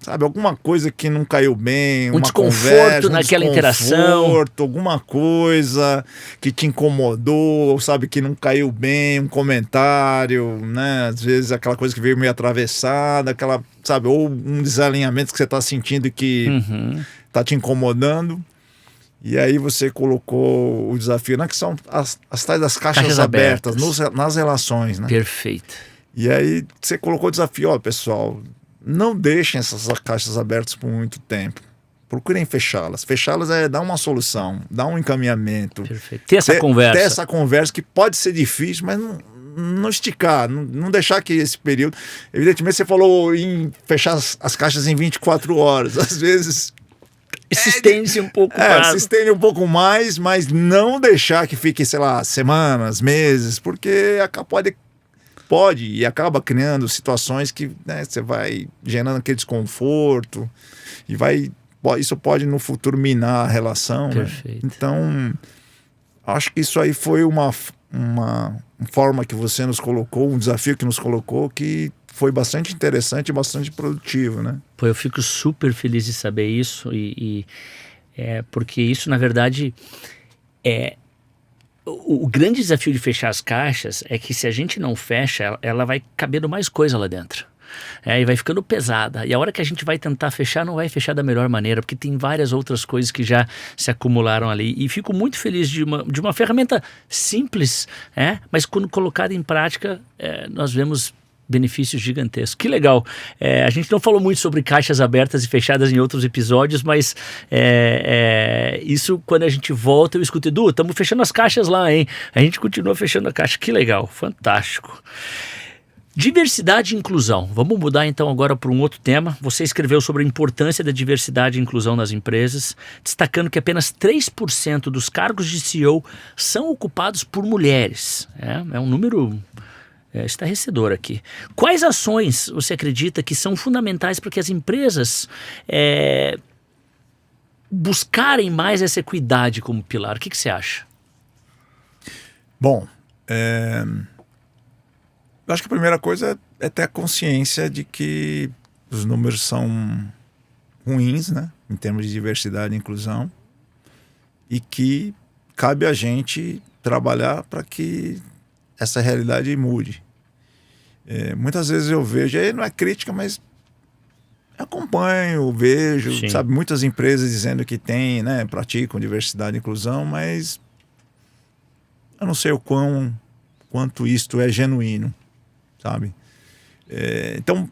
Speaker 2: sabe, alguma coisa que não caiu bem,
Speaker 1: Um
Speaker 2: uma
Speaker 1: desconforto
Speaker 2: conversa,
Speaker 1: naquela interação.
Speaker 2: alguma coisa que te incomodou, sabe, que não caiu bem, um comentário, né? Às vezes aquela coisa que veio meio atravessada, aquela, sabe, ou um desalinhamento que você está sentindo que está te incomodando. E aí você colocou o desafio, né, que são as tais das caixas abertas nas relações, né?
Speaker 1: Perfeito.
Speaker 2: E aí você colocou o desafio, ó, pessoal, não deixem essas caixas abertas por muito tempo. Procurem fechá-las. Fechá-las é dar uma solução, dar um encaminhamento.
Speaker 1: Perfeito. Ter essa conversa.
Speaker 2: Ter essa conversa que pode ser difícil, mas não esticar, não deixar que esse período... Evidentemente você falou em fechar as caixas em 24 horas. Às vezes...
Speaker 1: Se estende um pouco
Speaker 2: se estende um pouco mais, mas não deixar que fique, sei lá, semanas, meses, porque pode e acaba criando situações que, né, você vai gerando aquele desconforto e isso pode no futuro minar a relação.
Speaker 1: Perfeito.
Speaker 2: Né? Então, acho que isso aí foi uma forma que você nos colocou, um desafio que nos colocou que foi bastante interessante e bastante produtivo, né?
Speaker 1: Pô, eu fico super feliz de saber isso porque isso, na verdade, o grande desafio de fechar as caixas é que se a gente não fecha, ela vai cabendo mais coisa lá dentro. E vai ficando pesada. E a hora que a gente vai tentar fechar, não vai fechar da melhor maneira, porque tem várias outras coisas que já se acumularam ali. E fico muito feliz de uma ferramenta simples, mas quando colocada em prática, nós vemos benefícios gigantescos. Que legal. A gente não falou muito sobre caixas abertas e fechadas em outros episódios, mas isso, quando a gente volta, eu escuto, Edu, estamos fechando as caixas lá, hein? A gente continua fechando a caixa. Que legal, fantástico. Diversidade e inclusão. Vamos mudar então agora para um outro tema. Você escreveu sobre a importância da diversidade e inclusão nas empresas, destacando que apenas 3% dos cargos de CEO são ocupados por mulheres. É um número estarrecedor aqui. Quais ações você acredita que são fundamentais para que as empresas buscarem mais essa equidade como pilar? O que você acha?
Speaker 2: Bom, eu acho que a primeira coisa é ter a consciência de que os números são ruins, né, em termos de diversidade e inclusão, e que cabe a gente trabalhar para que essa realidade mude. Muitas vezes eu vejo, aí não é crítica, mas acompanho, vejo,
Speaker 1: Sim.
Speaker 2: sabe, muitas empresas dizendo que tem, né, praticam diversidade e inclusão, mas eu não sei quanto isto é genuíno, sabe? Então,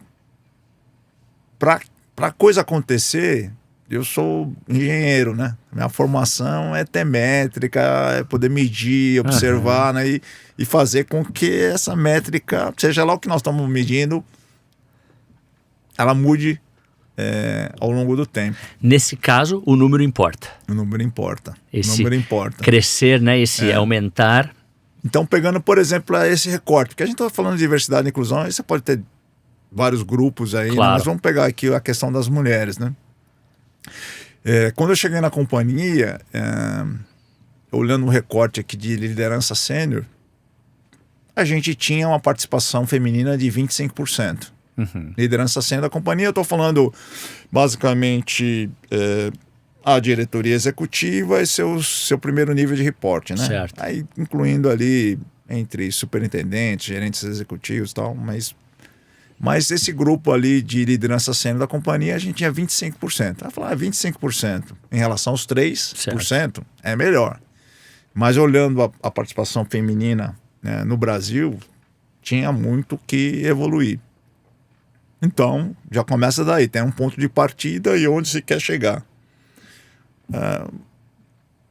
Speaker 2: para a coisa acontecer, eu sou engenheiro, né? Minha formação é ter métrica, é poder medir, observar, né? E fazer com que essa métrica, seja lá o que nós estamos medindo, ela mude ao longo do tempo.
Speaker 1: Nesse caso, o número importa.
Speaker 2: O número importa.
Speaker 1: Esse
Speaker 2: o número importa.
Speaker 1: Crescer, né? Esse aumentar.
Speaker 2: Então, pegando, por exemplo, esse recorte, porque a gente está falando de diversidade e inclusão, aí você pode ter vários grupos aí,
Speaker 1: claro.
Speaker 2: Né? Mas vamos pegar aqui a questão das mulheres, né? Quando eu cheguei na companhia, olhando um recorte aqui de liderança sênior, a gente tinha uma participação feminina de 25%. Liderança sênior da companhia, eu estou falando basicamente a diretoria executiva e seu primeiro nível de reporte, né?
Speaker 1: Certo.
Speaker 2: Aí incluindo ali entre superintendentes, gerentes executivos e tal, mas esse grupo ali de liderança sênior da companhia, a gente tinha 25%. Ela falou, 25% em relação aos 3%, certo. É melhor. Mas olhando a participação feminina, né, no Brasil, tinha muito que evoluir. Então, já começa daí, tem um ponto de partida e onde se quer chegar.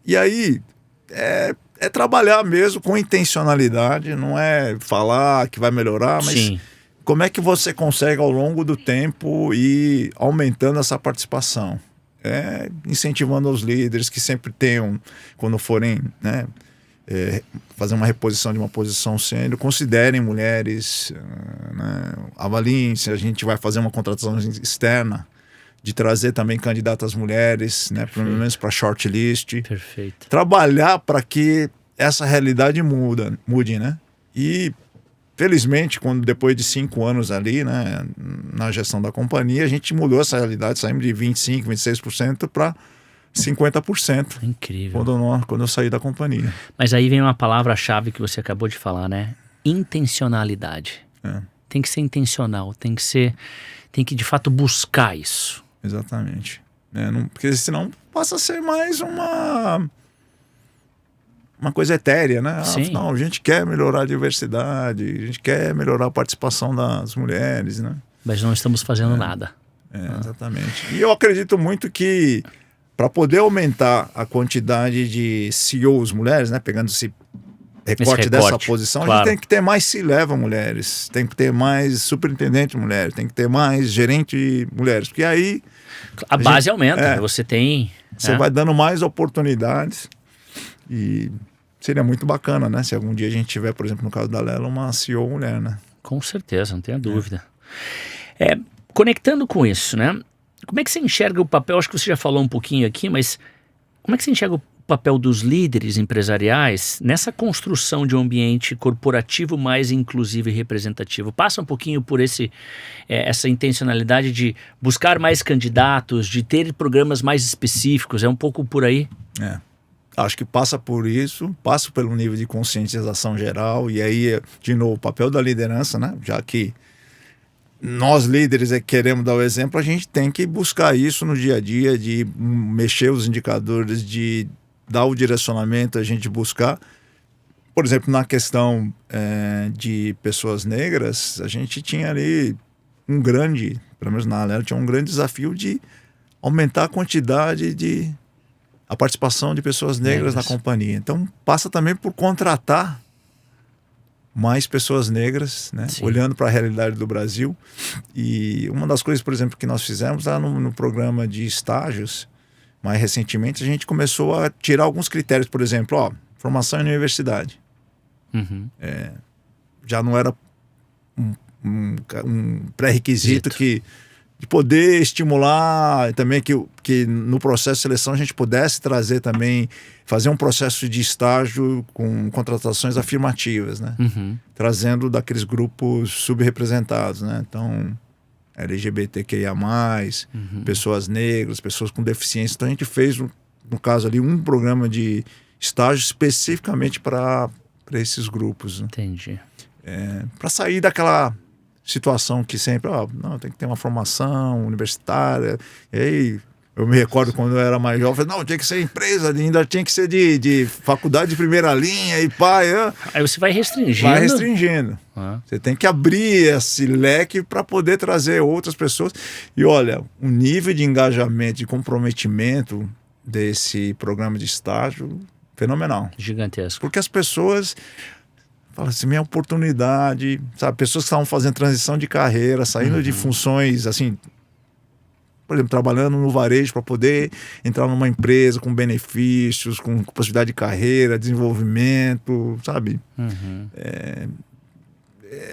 Speaker 2: E aí, é trabalhar mesmo com intencionalidade, não é falar que vai melhorar, mas...
Speaker 1: Sim.
Speaker 2: Como é que você consegue, ao longo do tempo, ir aumentando essa participação? Incentivando os líderes que sempre tenham, quando forem, né, fazer uma reposição de uma posição sênior, considerem mulheres, né, avaliem se a gente vai fazer uma contratação externa, de trazer também candidatas mulheres, né, pelo menos para shortlist.
Speaker 1: Perfeito.
Speaker 2: Trabalhar para que essa realidade mude, né? E felizmente, quando depois de 5 anos ali, né, na gestão da companhia, a gente mudou essa realidade, saímos de 25%, 26% para 50%.
Speaker 1: Incrível.
Speaker 2: Quando eu saí da companhia.
Speaker 1: Mas aí vem uma palavra-chave que você acabou de falar, né? Intencionalidade. Tem que ser intencional, tem que de fato buscar isso.
Speaker 2: Exatamente. Porque senão passa a ser mais uma coisa etérea, né? Afinal, a gente quer melhorar a diversidade, a gente quer melhorar a participação das mulheres, né?
Speaker 1: Mas não estamos fazendo nada.
Speaker 2: Exatamente. E eu acredito muito que para poder aumentar a quantidade de CEOs mulheres, né? Pegando esse recorte dessa posição, claro. A gente tem que ter mais C-level mulheres, tem que ter mais superintendente mulheres, tem que ter mais gerente mulheres, porque aí
Speaker 1: a base aumenta, você tem...
Speaker 2: Você vai dando mais oportunidades e seria muito bacana, né? Se algum dia a gente tiver, por exemplo, no caso da Lela, uma CEO mulher, né?
Speaker 1: Com certeza, não tenha dúvida. Conectando com isso, né? Como é que você enxerga o papel, acho que você já falou um pouquinho aqui, mas como é que você enxerga o papel dos líderes empresariais nessa construção de um ambiente corporativo mais inclusivo e representativo? Passa um pouquinho por essa intencionalidade de buscar mais candidatos, de ter programas mais específicos, é um pouco por aí?
Speaker 2: Acho que passa por isso, passa pelo nível de conscientização geral, e aí, de novo, o papel da liderança, né? Já que nós líderes queremos dar o exemplo, a gente tem que buscar isso no dia a dia, de mexer os indicadores, de dar o direcionamento, a gente buscar. Por exemplo, na questão de pessoas negras, a gente tinha ali pelo menos na Alela, tinha um grande desafio de aumentar a quantidade a participação de pessoas negras na companhia. Então, passa também por contratar mais pessoas negras, né? Olhando para a realidade do Brasil. E uma das coisas, por exemplo, que nós fizemos lá no programa de estágios, mais recentemente, a gente começou a tirar alguns critérios, por exemplo, formação em universidade. Já não era um pré-requisito de poder estimular também que no processo de seleção a gente pudesse trazer também, fazer um processo de estágio com contratações afirmativas, né? Trazendo daqueles grupos subrepresentados, né? Então, LGBTQIA+, pessoas negras, pessoas com deficiência. Então a gente fez, no caso ali, um programa de estágio especificamente para esses grupos. Né?
Speaker 1: Entendi.
Speaker 2: Para sair daquela situação que sempre, não, tem que ter uma formação universitária. E aí, eu me recordo quando eu era mais jovem, não, tinha que ser empresa, ainda tinha que ser de faculdade de primeira linha e pai.
Speaker 1: Aí você vai restringindo.
Speaker 2: Vai restringindo. Você tem que abrir esse leque para poder trazer outras pessoas. E olha, o nível de engajamento, de comprometimento desse programa de estágio, fenomenal.
Speaker 1: Gigantesco.
Speaker 2: Porque as pessoas... Fala assim, minha oportunidade, sabe? Pessoas que estavam fazendo transição de carreira, saindo de funções, assim, por exemplo, trabalhando no varejo para poder entrar numa empresa com benefícios, com possibilidade de carreira, desenvolvimento, sabe?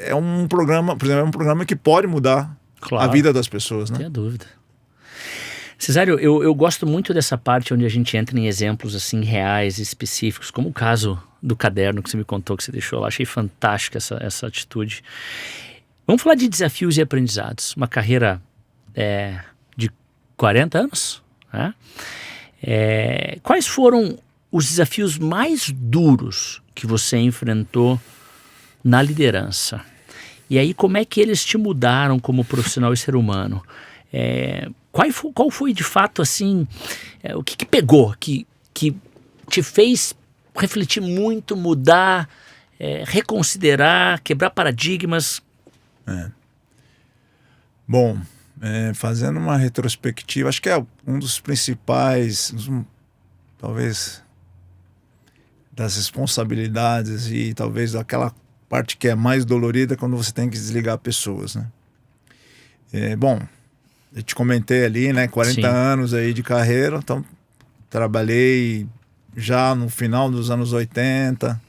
Speaker 2: É um programa, por exemplo, é um programa que pode mudar a vida das pessoas, né?
Speaker 1: Não tenho dúvida. Cesário, eu gosto muito dessa parte onde a gente entra em exemplos assim reais, específicos, como o caso do caderno que você me contou, que você deixou lá. Achei fantástica essa atitude. Vamos falar de desafios e aprendizados. Uma carreira de 40 anos, né? Quais foram os desafios mais duros que você enfrentou na liderança? E aí, como é que eles te mudaram como profissional e ser humano? Qual foi de fato assim, o que pegou, que te fez refletir muito, mudar, reconsiderar, quebrar paradigmas?
Speaker 2: Bom, fazendo uma retrospectiva, acho que é um dos principais, talvez, das responsabilidades e talvez daquela parte que é mais dolorida quando você tem que desligar pessoas, né? Bom, eu te comentei ali, né? 40 anos aí de carreira, então trabalhei já no final dos anos 80,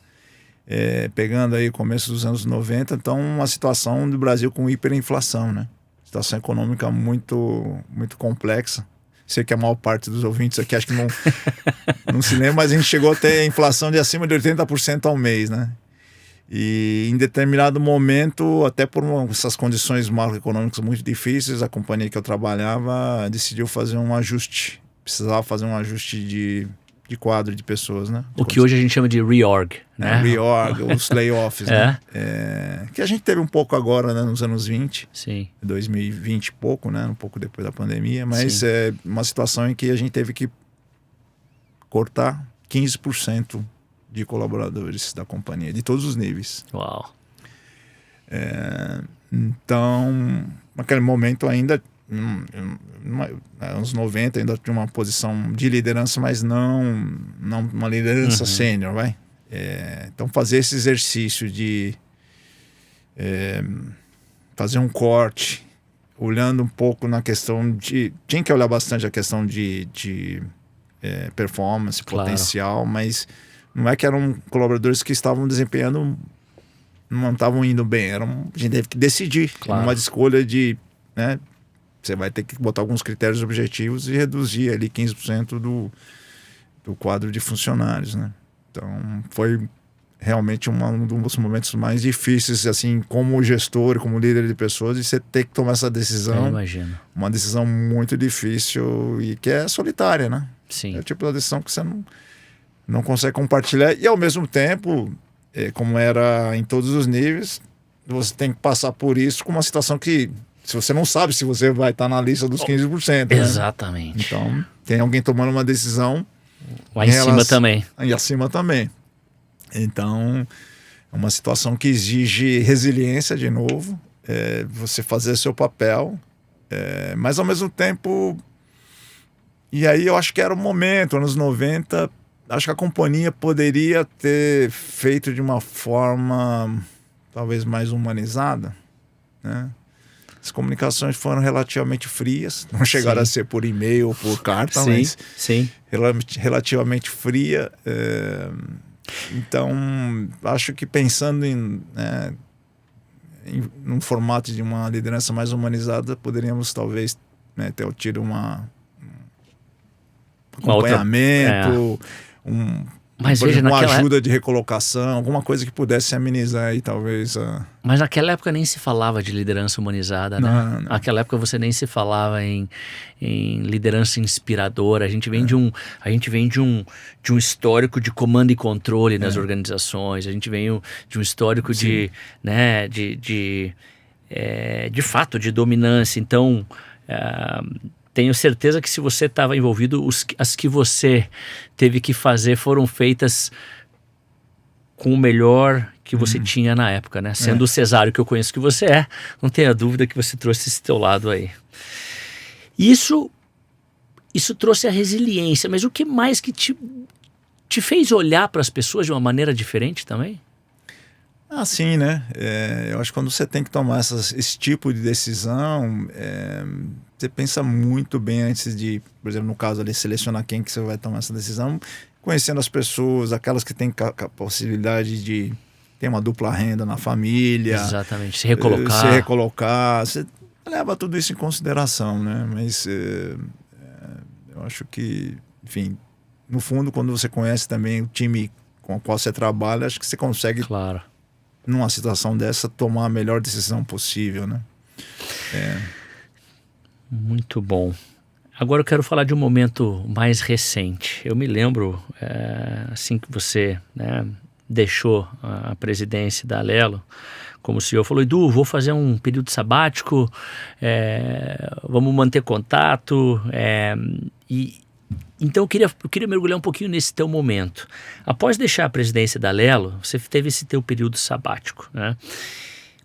Speaker 2: pegando aí o começo dos anos 90, então uma situação do Brasil com hiperinflação, né? Situação econômica muito, muito complexa. Sei que a maior parte dos ouvintes aqui acho que não se lembra, mas a gente chegou a ter inflação de acima de 80% ao mês, né? E em determinado momento, até por essas condições macroeconômicas muito difíceis, a companhia que eu trabalhava decidiu fazer um ajuste. Precisava fazer um ajuste de quadro de pessoas, né?
Speaker 1: O que hoje a gente chama de reorg, né?
Speaker 2: Reorg, os layoffs, né? Que a gente teve um pouco agora, né, nos anos 20.
Speaker 1: Sim.
Speaker 2: 2020 e pouco, né? Um pouco depois da pandemia. Mas é uma situação em que a gente teve que cortar 15% de colaboradores da companhia, de todos os níveis.
Speaker 1: Uau.
Speaker 2: Então, naquele momento ainda, anos 90, ainda tinha uma posição de liderança, mas não uma liderança sênior, vai. Então, fazer esse exercício de fazer um corte, olhando um pouco na questão de... Tinha que olhar bastante a questão de performance, potencial, mas não é que eram colaboradores que estavam desempenhando, não estavam indo bem. A gente teve que decidir, uma escolha de... Né, você vai ter que botar alguns critérios objetivos e reduzir ali 15% do quadro de funcionários, né? Então, foi realmente um dos momentos mais difíceis, assim, como gestor, como líder de pessoas, e você ter que tomar essa decisão.
Speaker 1: Eu imagino.
Speaker 2: Uma decisão muito difícil e que é solitária, né?
Speaker 1: Sim.
Speaker 2: É o tipo de decisão que você não consegue compartilhar. E, ao mesmo tempo, como era em todos os níveis, você tem que passar por isso com uma situação que... Se você não sabe se você vai estar na lista dos 15%.
Speaker 1: Exatamente.
Speaker 2: Né? Então, tem alguém tomando uma decisão...
Speaker 1: Lá em cima também.
Speaker 2: E acima também. Então, é uma situação que exige resiliência, de novo. Você fazer seu papel. Mas, ao mesmo tempo... E aí, eu acho que era o momento, anos 90... Acho que a companhia poderia ter feito de uma forma talvez mais humanizada, né? As comunicações foram relativamente frias, não chegaram a ser por e-mail ou por carta, mas relativamente fria. Então, acho que pensando em um formato de uma liderança mais humanizada, poderíamos talvez ter tido um acompanhamento,
Speaker 1: Mas veja,
Speaker 2: uma ajuda de recolocação, alguma coisa que pudesse amenizar aí, talvez.
Speaker 1: Mas naquela época nem se falava de liderança humanizada, né?
Speaker 2: Não.
Speaker 1: Naquela época você nem se falava em liderança inspiradora. A gente vem de um histórico de comando e controle nas organizações. A gente vem de um histórico de fato, de dominância. Então, tenho certeza que se você estava envolvido, as que você teve que fazer foram feitas com o melhor que você tinha na época, né? Sendo o Cesário que eu conheço que você não tenha dúvida que você trouxe esse teu lado aí. Isso trouxe a resiliência, mas o que mais que te fez olhar para as pessoas de uma maneira diferente também?
Speaker 2: Sim, né? Eu acho que quando você tem que tomar esse tipo de decisão, você pensa muito bem antes de, por exemplo, no caso ali, selecionar quem que você vai tomar essa decisão, conhecendo as pessoas, aquelas que têm a possibilidade de ter uma dupla renda na família.
Speaker 1: Exatamente, se recolocar.
Speaker 2: Você leva tudo isso em consideração, né? Mas eu acho que, enfim, no fundo, quando você conhece também o time com o qual você trabalha, acho que você consegue, numa situação dessa, tomar a melhor decisão possível, né?
Speaker 1: Muito bom. Agora eu quero falar de um momento mais recente. Eu me lembro, assim que você deixou a presidência da Alelo, como CEO, falou: Edu, vou fazer um período sabático, vamos manter contato. Então eu queria mergulhar um pouquinho nesse teu momento. Após deixar a presidência da Alelo, você teve esse teu período sabático, né?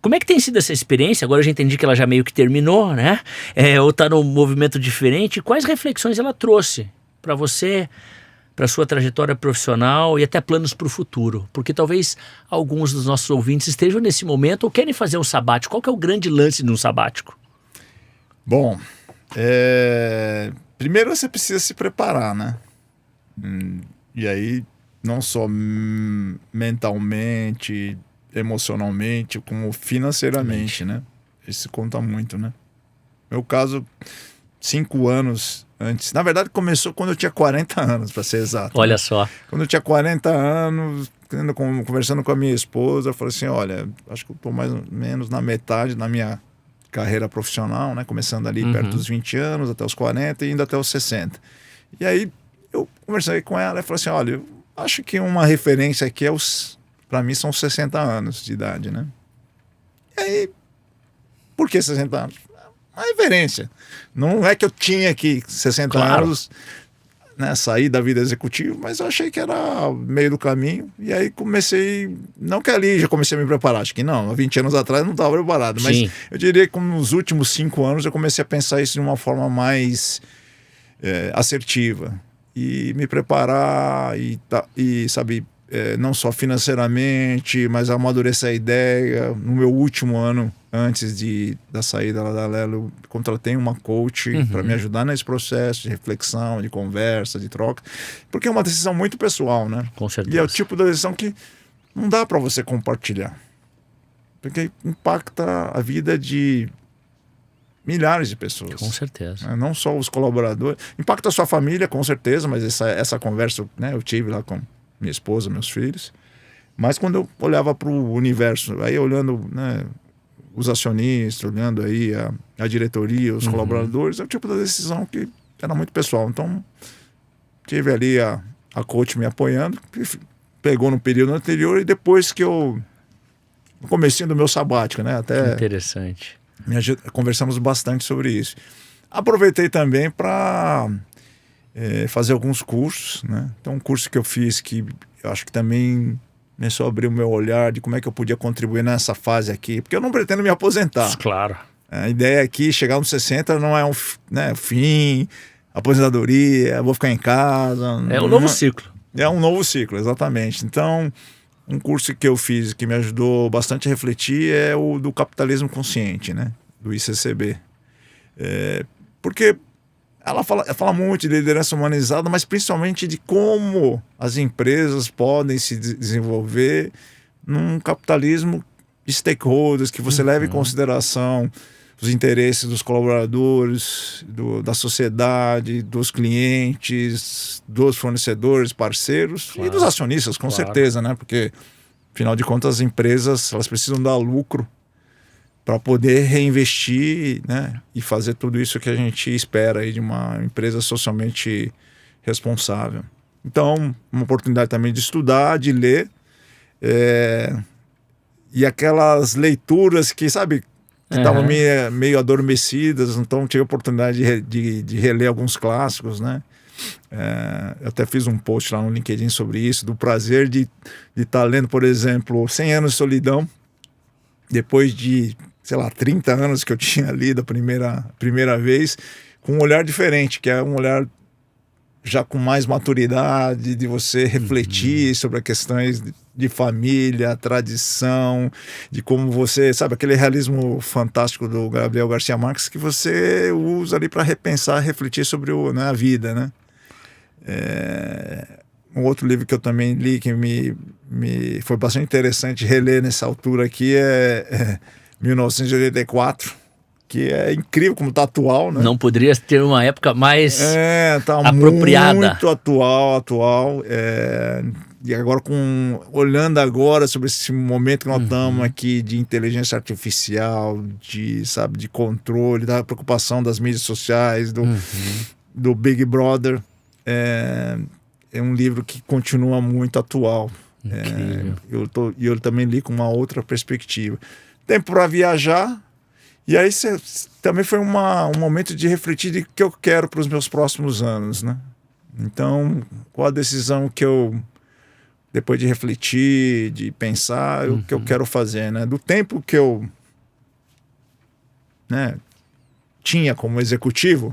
Speaker 1: Como é que tem sido essa experiência? Agora eu já entendi que ela já meio que terminou, né? Ou está num movimento diferente. Quais reflexões ela trouxe para você, para sua trajetória profissional e até planos para o futuro? Porque talvez alguns dos nossos ouvintes estejam nesse momento ou querem fazer um sabático. Qual que é o grande lance de um sabático?
Speaker 2: Bom, primeiro você precisa se preparar, né? E aí, não só mentalmente, emocionalmente, como financeiramente, né? Isso conta muito, né? No meu caso, 5 anos antes. Na verdade, começou quando eu tinha 40 anos, para ser exato.
Speaker 1: Olha só.
Speaker 2: Quando eu tinha 40 anos, conversando com a minha esposa, eu falei assim, olha, acho que eu estou mais ou menos na metade da minha carreira profissional, né? Começando ali perto dos 20 anos, até os 40 e indo até os 60. E aí eu conversei com ela e falei assim, olha, eu acho que uma referência aqui para mim são 60 anos de idade, né? E aí, por que 60 anos? Uma referência. Não é que eu tinha que 60 anos, né, sair da vida executiva, mas eu achei que era meio do caminho. E aí comecei, não que ali já comecei a me preparar, acho que não, há 20 anos atrás eu não estava preparado, mas
Speaker 1: Sim.
Speaker 2: eu diria que nos últimos 5 anos eu comecei a pensar isso de uma forma mais assertiva. E me preparar e sabe, não só financeiramente, mas amadurecer a ideia. No meu último ano, antes da saída lá da Alelo, eu contratei uma coach para me ajudar nesse processo de reflexão, de conversa, de troca, porque é uma decisão muito pessoal, né?
Speaker 1: Com certeza.
Speaker 2: E é o tipo da decisão que não dá para você compartilhar, porque impacta a vida de milhares de pessoas.
Speaker 1: Com certeza.
Speaker 2: Não só os colaboradores. Impacta a sua família, com certeza, mas essa conversa, né, eu tive lá com minha esposa, meus filhos. Mas quando eu olhava para o universo, aí olhando, né, os acionistas, olhando aí a diretoria, os colaboradores, é o tipo da decisão que era muito pessoal. Então, tive ali a coach me apoiando, pegou no período anterior e depois que no comecinho do meu sabático, né? Até
Speaker 1: interessante.
Speaker 2: Conversamos bastante sobre isso. Aproveitei também para fazer alguns cursos, né? Então, um curso que eu fiz que eu acho que também começou a abrir o meu olhar de como é que eu podia contribuir nessa fase aqui, porque eu não pretendo me aposentar.
Speaker 1: Claro.
Speaker 2: A ideia aqui, chegar nos 60 não é né, fim, aposentadoria, vou ficar em casa.
Speaker 1: É um novo ciclo.
Speaker 2: É um novo ciclo, exatamente. Então, um curso que eu fiz que me ajudou bastante a refletir é o do capitalismo consciente, né? Do ICCB. Porque ela fala muito de liderança humanizada, mas principalmente de como as empresas podem se desenvolver num capitalismo de stakeholders, que você leva em consideração os interesses dos colaboradores, da sociedade, dos clientes, dos fornecedores, parceiros e dos acionistas, com certeza, né? Porque, afinal de contas, as empresas elas precisam dar lucro para poder reinvestir, né? E fazer tudo isso que a gente espera aí de uma empresa socialmente responsável. Então, uma oportunidade também de estudar, de ler, e aquelas leituras que, sabe, que estavam meio adormecidas, então tive a oportunidade de reler alguns clássicos, né? Eu até fiz um post lá no LinkedIn sobre isso, do prazer de estar lendo, por exemplo, 100 Anos de Solidão, depois de, sei lá, 30 anos que eu tinha lido a primeira vez, com um olhar diferente, que é um olhar já com mais maturidade, de você refletir sobre as questões de família, tradição, de como você, sabe, aquele realismo fantástico do Gabriel Garcia Marques que você usa ali para repensar, refletir sobre a vida, né? Um outro livro que eu também li, que me foi bastante interessante reler nessa altura aqui, é 1984, que é incrível como está atual, né?
Speaker 1: Não poderia ter uma época mais
Speaker 2: tá
Speaker 1: apropriada.
Speaker 2: Muito atual. E agora, olhando agora sobre esse momento que nós estamos aqui de inteligência artificial, de controle, da preocupação das mídias sociais, do Big Brother, é um livro que continua muito atual. Eu também li com uma outra perspectiva. Tempo para viajar. E aí também foi um momento de refletir de o que eu quero para os meus próximos anos, né? Então, qual a decisão que eu, depois de refletir, de pensar, o que eu quero fazer, né? Do tempo que eu, né, tinha como executivo,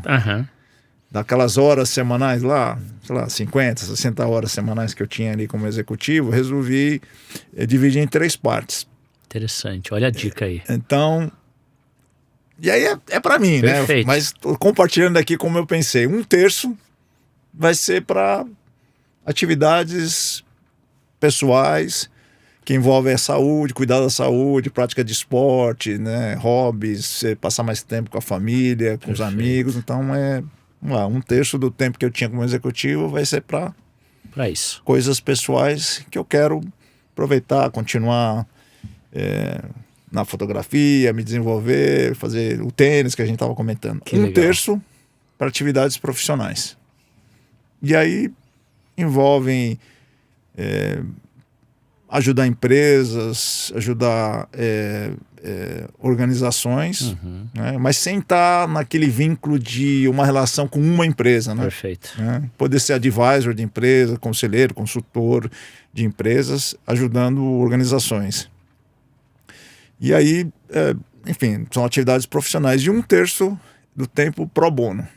Speaker 2: daquelas horas semanais lá, sei lá, 50, 60 horas semanais que eu tinha ali como executivo, resolvi dividir em 3 partes.
Speaker 1: Interessante, olha a dica aí.
Speaker 2: Então... E aí é para mim,
Speaker 1: perfeito,
Speaker 2: né? Mas tô compartilhando aqui como eu pensei. 1/3 vai ser para atividades pessoais que envolve a saúde, cuidar da saúde, prática de esporte, né, hobbies, passar mais tempo com a família, com os amigos. Então, vamos lá, 1/3 do tempo que eu tinha como executivo vai ser para
Speaker 1: isso.
Speaker 2: Coisas pessoais que eu quero aproveitar, continuar na fotografia, me desenvolver, fazer o tênis que a gente estava comentando.
Speaker 1: Que
Speaker 2: 1/3 para atividades profissionais. E aí envolvem ajudar empresas, ajudar organizações, né? Mas sem estar naquele vínculo de uma relação com uma empresa, né?
Speaker 1: Perfeito.
Speaker 2: Né? Poder ser advisor de empresa, conselheiro, consultor de empresas, ajudando organizações. E aí, enfim, são atividades profissionais de 1/3 do tempo pro bono.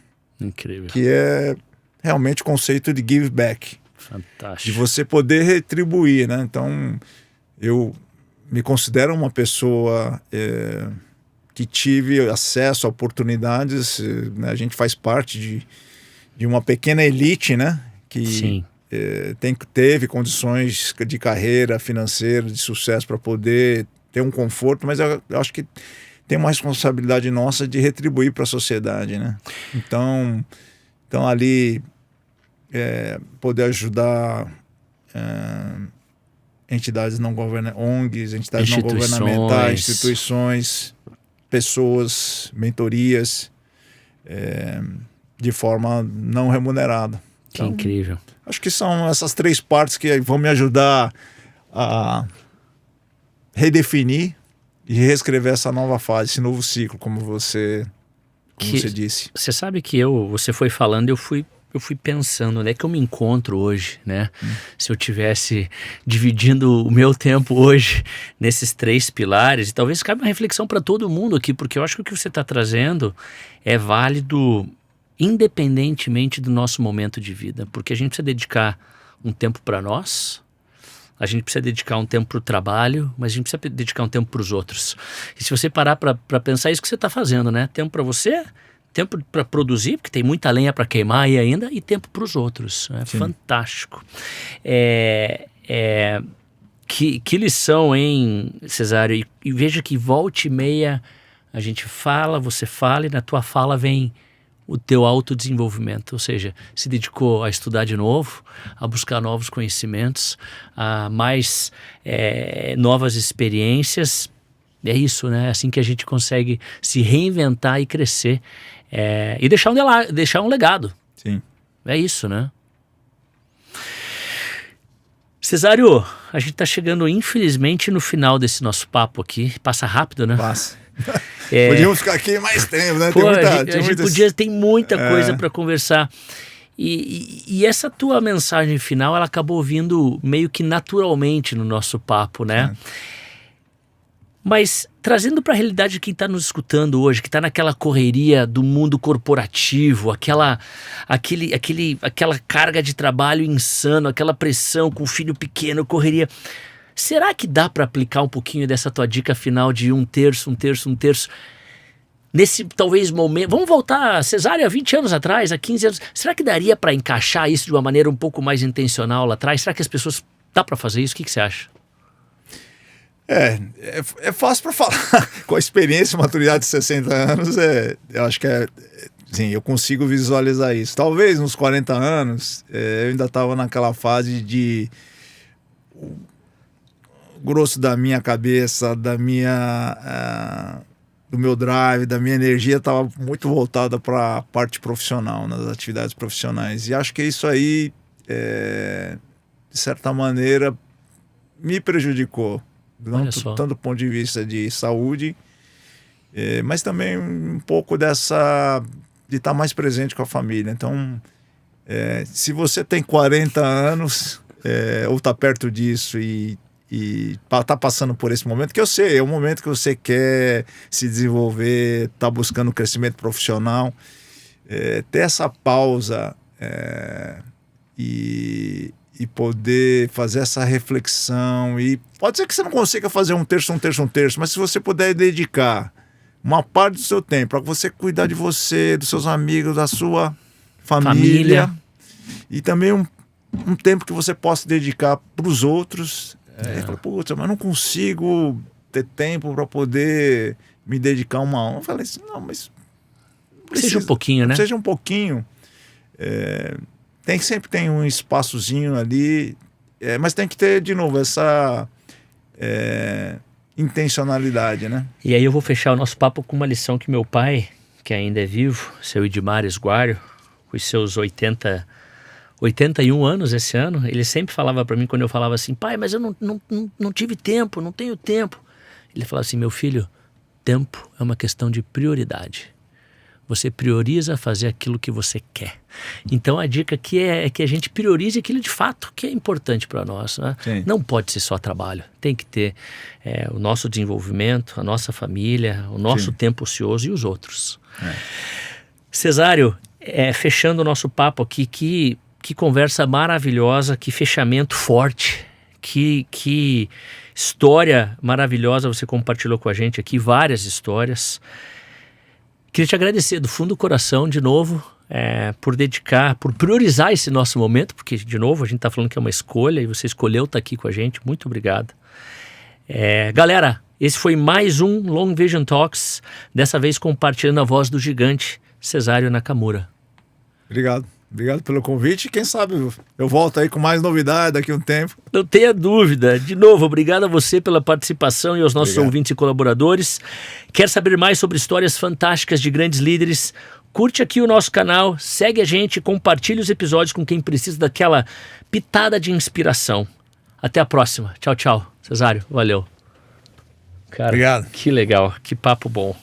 Speaker 1: Incrível.
Speaker 2: Que é realmente o conceito de give back.
Speaker 1: Fantástico.
Speaker 2: De você poder retribuir, né? Então, eu me considero uma pessoa que tive acesso a oportunidades, né? A gente faz parte de uma pequena elite, né? Que teve condições de carreira financeira, de sucesso para poder ter um conforto, mas eu acho que tem uma responsabilidade nossa de retribuir para a sociedade, né? Então ali poder ajudar entidades não governamentais, ONGs, entidades não governamentais, instituições, pessoas, mentorias, de forma não remunerada.
Speaker 1: Que incrível.
Speaker 2: Acho que são essas 3 partes que vão me ajudar a redefinir e reescrever essa nova fase, esse novo ciclo, como você disse.
Speaker 1: Você sabe que você foi falando, eu fui pensando, onde é que eu me encontro hoje, né? Se eu tivesse dividindo o meu tempo hoje nesses 3 pilares, e talvez cabe uma reflexão para todo mundo aqui, porque eu acho que o que você está trazendo é válido independentemente do nosso momento de vida, porque a gente precisa dedicar um tempo para nós, a gente precisa dedicar um tempo para o trabalho, mas a gente precisa dedicar um tempo para os outros. E se você parar para pensar, é isso que você está fazendo, né? Tempo para você, tempo para produzir, porque tem muita lenha para queimar aí ainda, e tempo para os outros. É fantástico. Que lição, hein, Cesário? E veja que volta e meia a gente fala, você fala, e na tua fala vem o teu autodesenvolvimento, ou seja, se dedicou a estudar de novo, a buscar novos conhecimentos, a mais novas experiências. É isso, né? É assim que a gente consegue se reinventar e crescer e deixar um legado.
Speaker 2: Sim.
Speaker 1: É isso, né? Cesário, a gente está chegando, infelizmente, no final desse nosso papo aqui. Passa rápido, né?
Speaker 2: Passa. Podíamos ficar aqui mais tempo, né?
Speaker 1: Tem muita coisa para conversar. E essa tua mensagem final, ela acabou vindo meio que naturalmente no nosso papo, né? Mas trazendo para a realidade de quem está nos escutando hoje, que está naquela correria do mundo corporativo, aquela carga de trabalho insano, aquela pressão com o filho pequeno, correria. Será que dá para aplicar um pouquinho dessa tua dica final de 1/3? Nesse, talvez, momento... Vamos voltar, Cesário, há 20 anos atrás, há 15 anos. Será que daria para encaixar isso de uma maneira um pouco mais intencional lá atrás? Será que as pessoas... Dá para fazer isso? O que você acha?
Speaker 2: É fácil para falar. Com a experiência e maturidade de 60 anos, eu acho que sim, eu consigo visualizar isso. Talvez nos 40 anos, eu ainda estava naquela fase de... O grosso da minha cabeça, do meu drive, da minha energia estava muito voltada para a parte profissional, nas atividades profissionais. E acho que isso aí, de certa maneira, me prejudicou. Tanto do ponto de vista de saúde, mas também um pouco de estar mais presente com a família. Então, se você tem 40 anos, ou está perto disso e tá passando por esse momento, que eu sei, é um momento que você quer se desenvolver, tá buscando crescimento profissional, ter essa pausa e poder fazer essa reflexão. E pode ser que você não consiga fazer 1/3, mas se você puder dedicar uma parte do seu tempo para você cuidar de você, dos seus amigos, da sua família. E também um tempo que você possa dedicar para os outros, Ele falou, putz, mas eu não consigo ter tempo para poder me dedicar uma hora. Eu falei assim, não, mas...
Speaker 1: Seja um pouquinho, né?
Speaker 2: Seja um pouquinho. Sempre tem um espaçozinho ali, mas tem que ter, de novo, essa intencionalidade, né?
Speaker 1: E aí eu vou fechar o nosso papo com uma lição que meu pai, que ainda é vivo, seu Idmar Esguário, com os seus 81 anos esse ano, ele sempre falava para mim quando eu falava assim, pai, mas eu não tive tempo, não tenho tempo. Ele falava assim, meu filho, tempo é uma questão de prioridade. Você prioriza fazer aquilo que você quer. Então a dica aqui é que a gente priorize aquilo de fato que é importante para nós. Né? Não pode ser só trabalho. Tem que ter o nosso desenvolvimento, a nossa família, o nosso tempo ocioso e os outros. Cesário, fechando o nosso papo aqui, que conversa maravilhosa, que fechamento forte, que história maravilhosa você compartilhou com a gente aqui, várias histórias. Queria te agradecer do fundo do coração de novo por priorizar esse nosso momento, porque de novo a gente está falando que é uma escolha e você escolheu estar aqui com a gente, muito obrigado. Galera, esse foi mais um Long Vision Talks, dessa vez compartilhando a voz do gigante Cesário Nakamura.
Speaker 2: Obrigado pelo convite. Quem sabe eu volto aí com mais novidade daqui a um tempo.
Speaker 1: Não tenha dúvida. De novo, obrigado a você pela participação e aos nossos ouvintes e colaboradores. Quer saber mais sobre histórias fantásticas de grandes líderes? Curte aqui o nosso canal, segue a gente, compartilhe os episódios com quem precisa daquela pitada de inspiração. Até a próxima. Tchau, tchau. Cesário, valeu. Cara,
Speaker 2: obrigado.
Speaker 1: Que legal, que papo bom.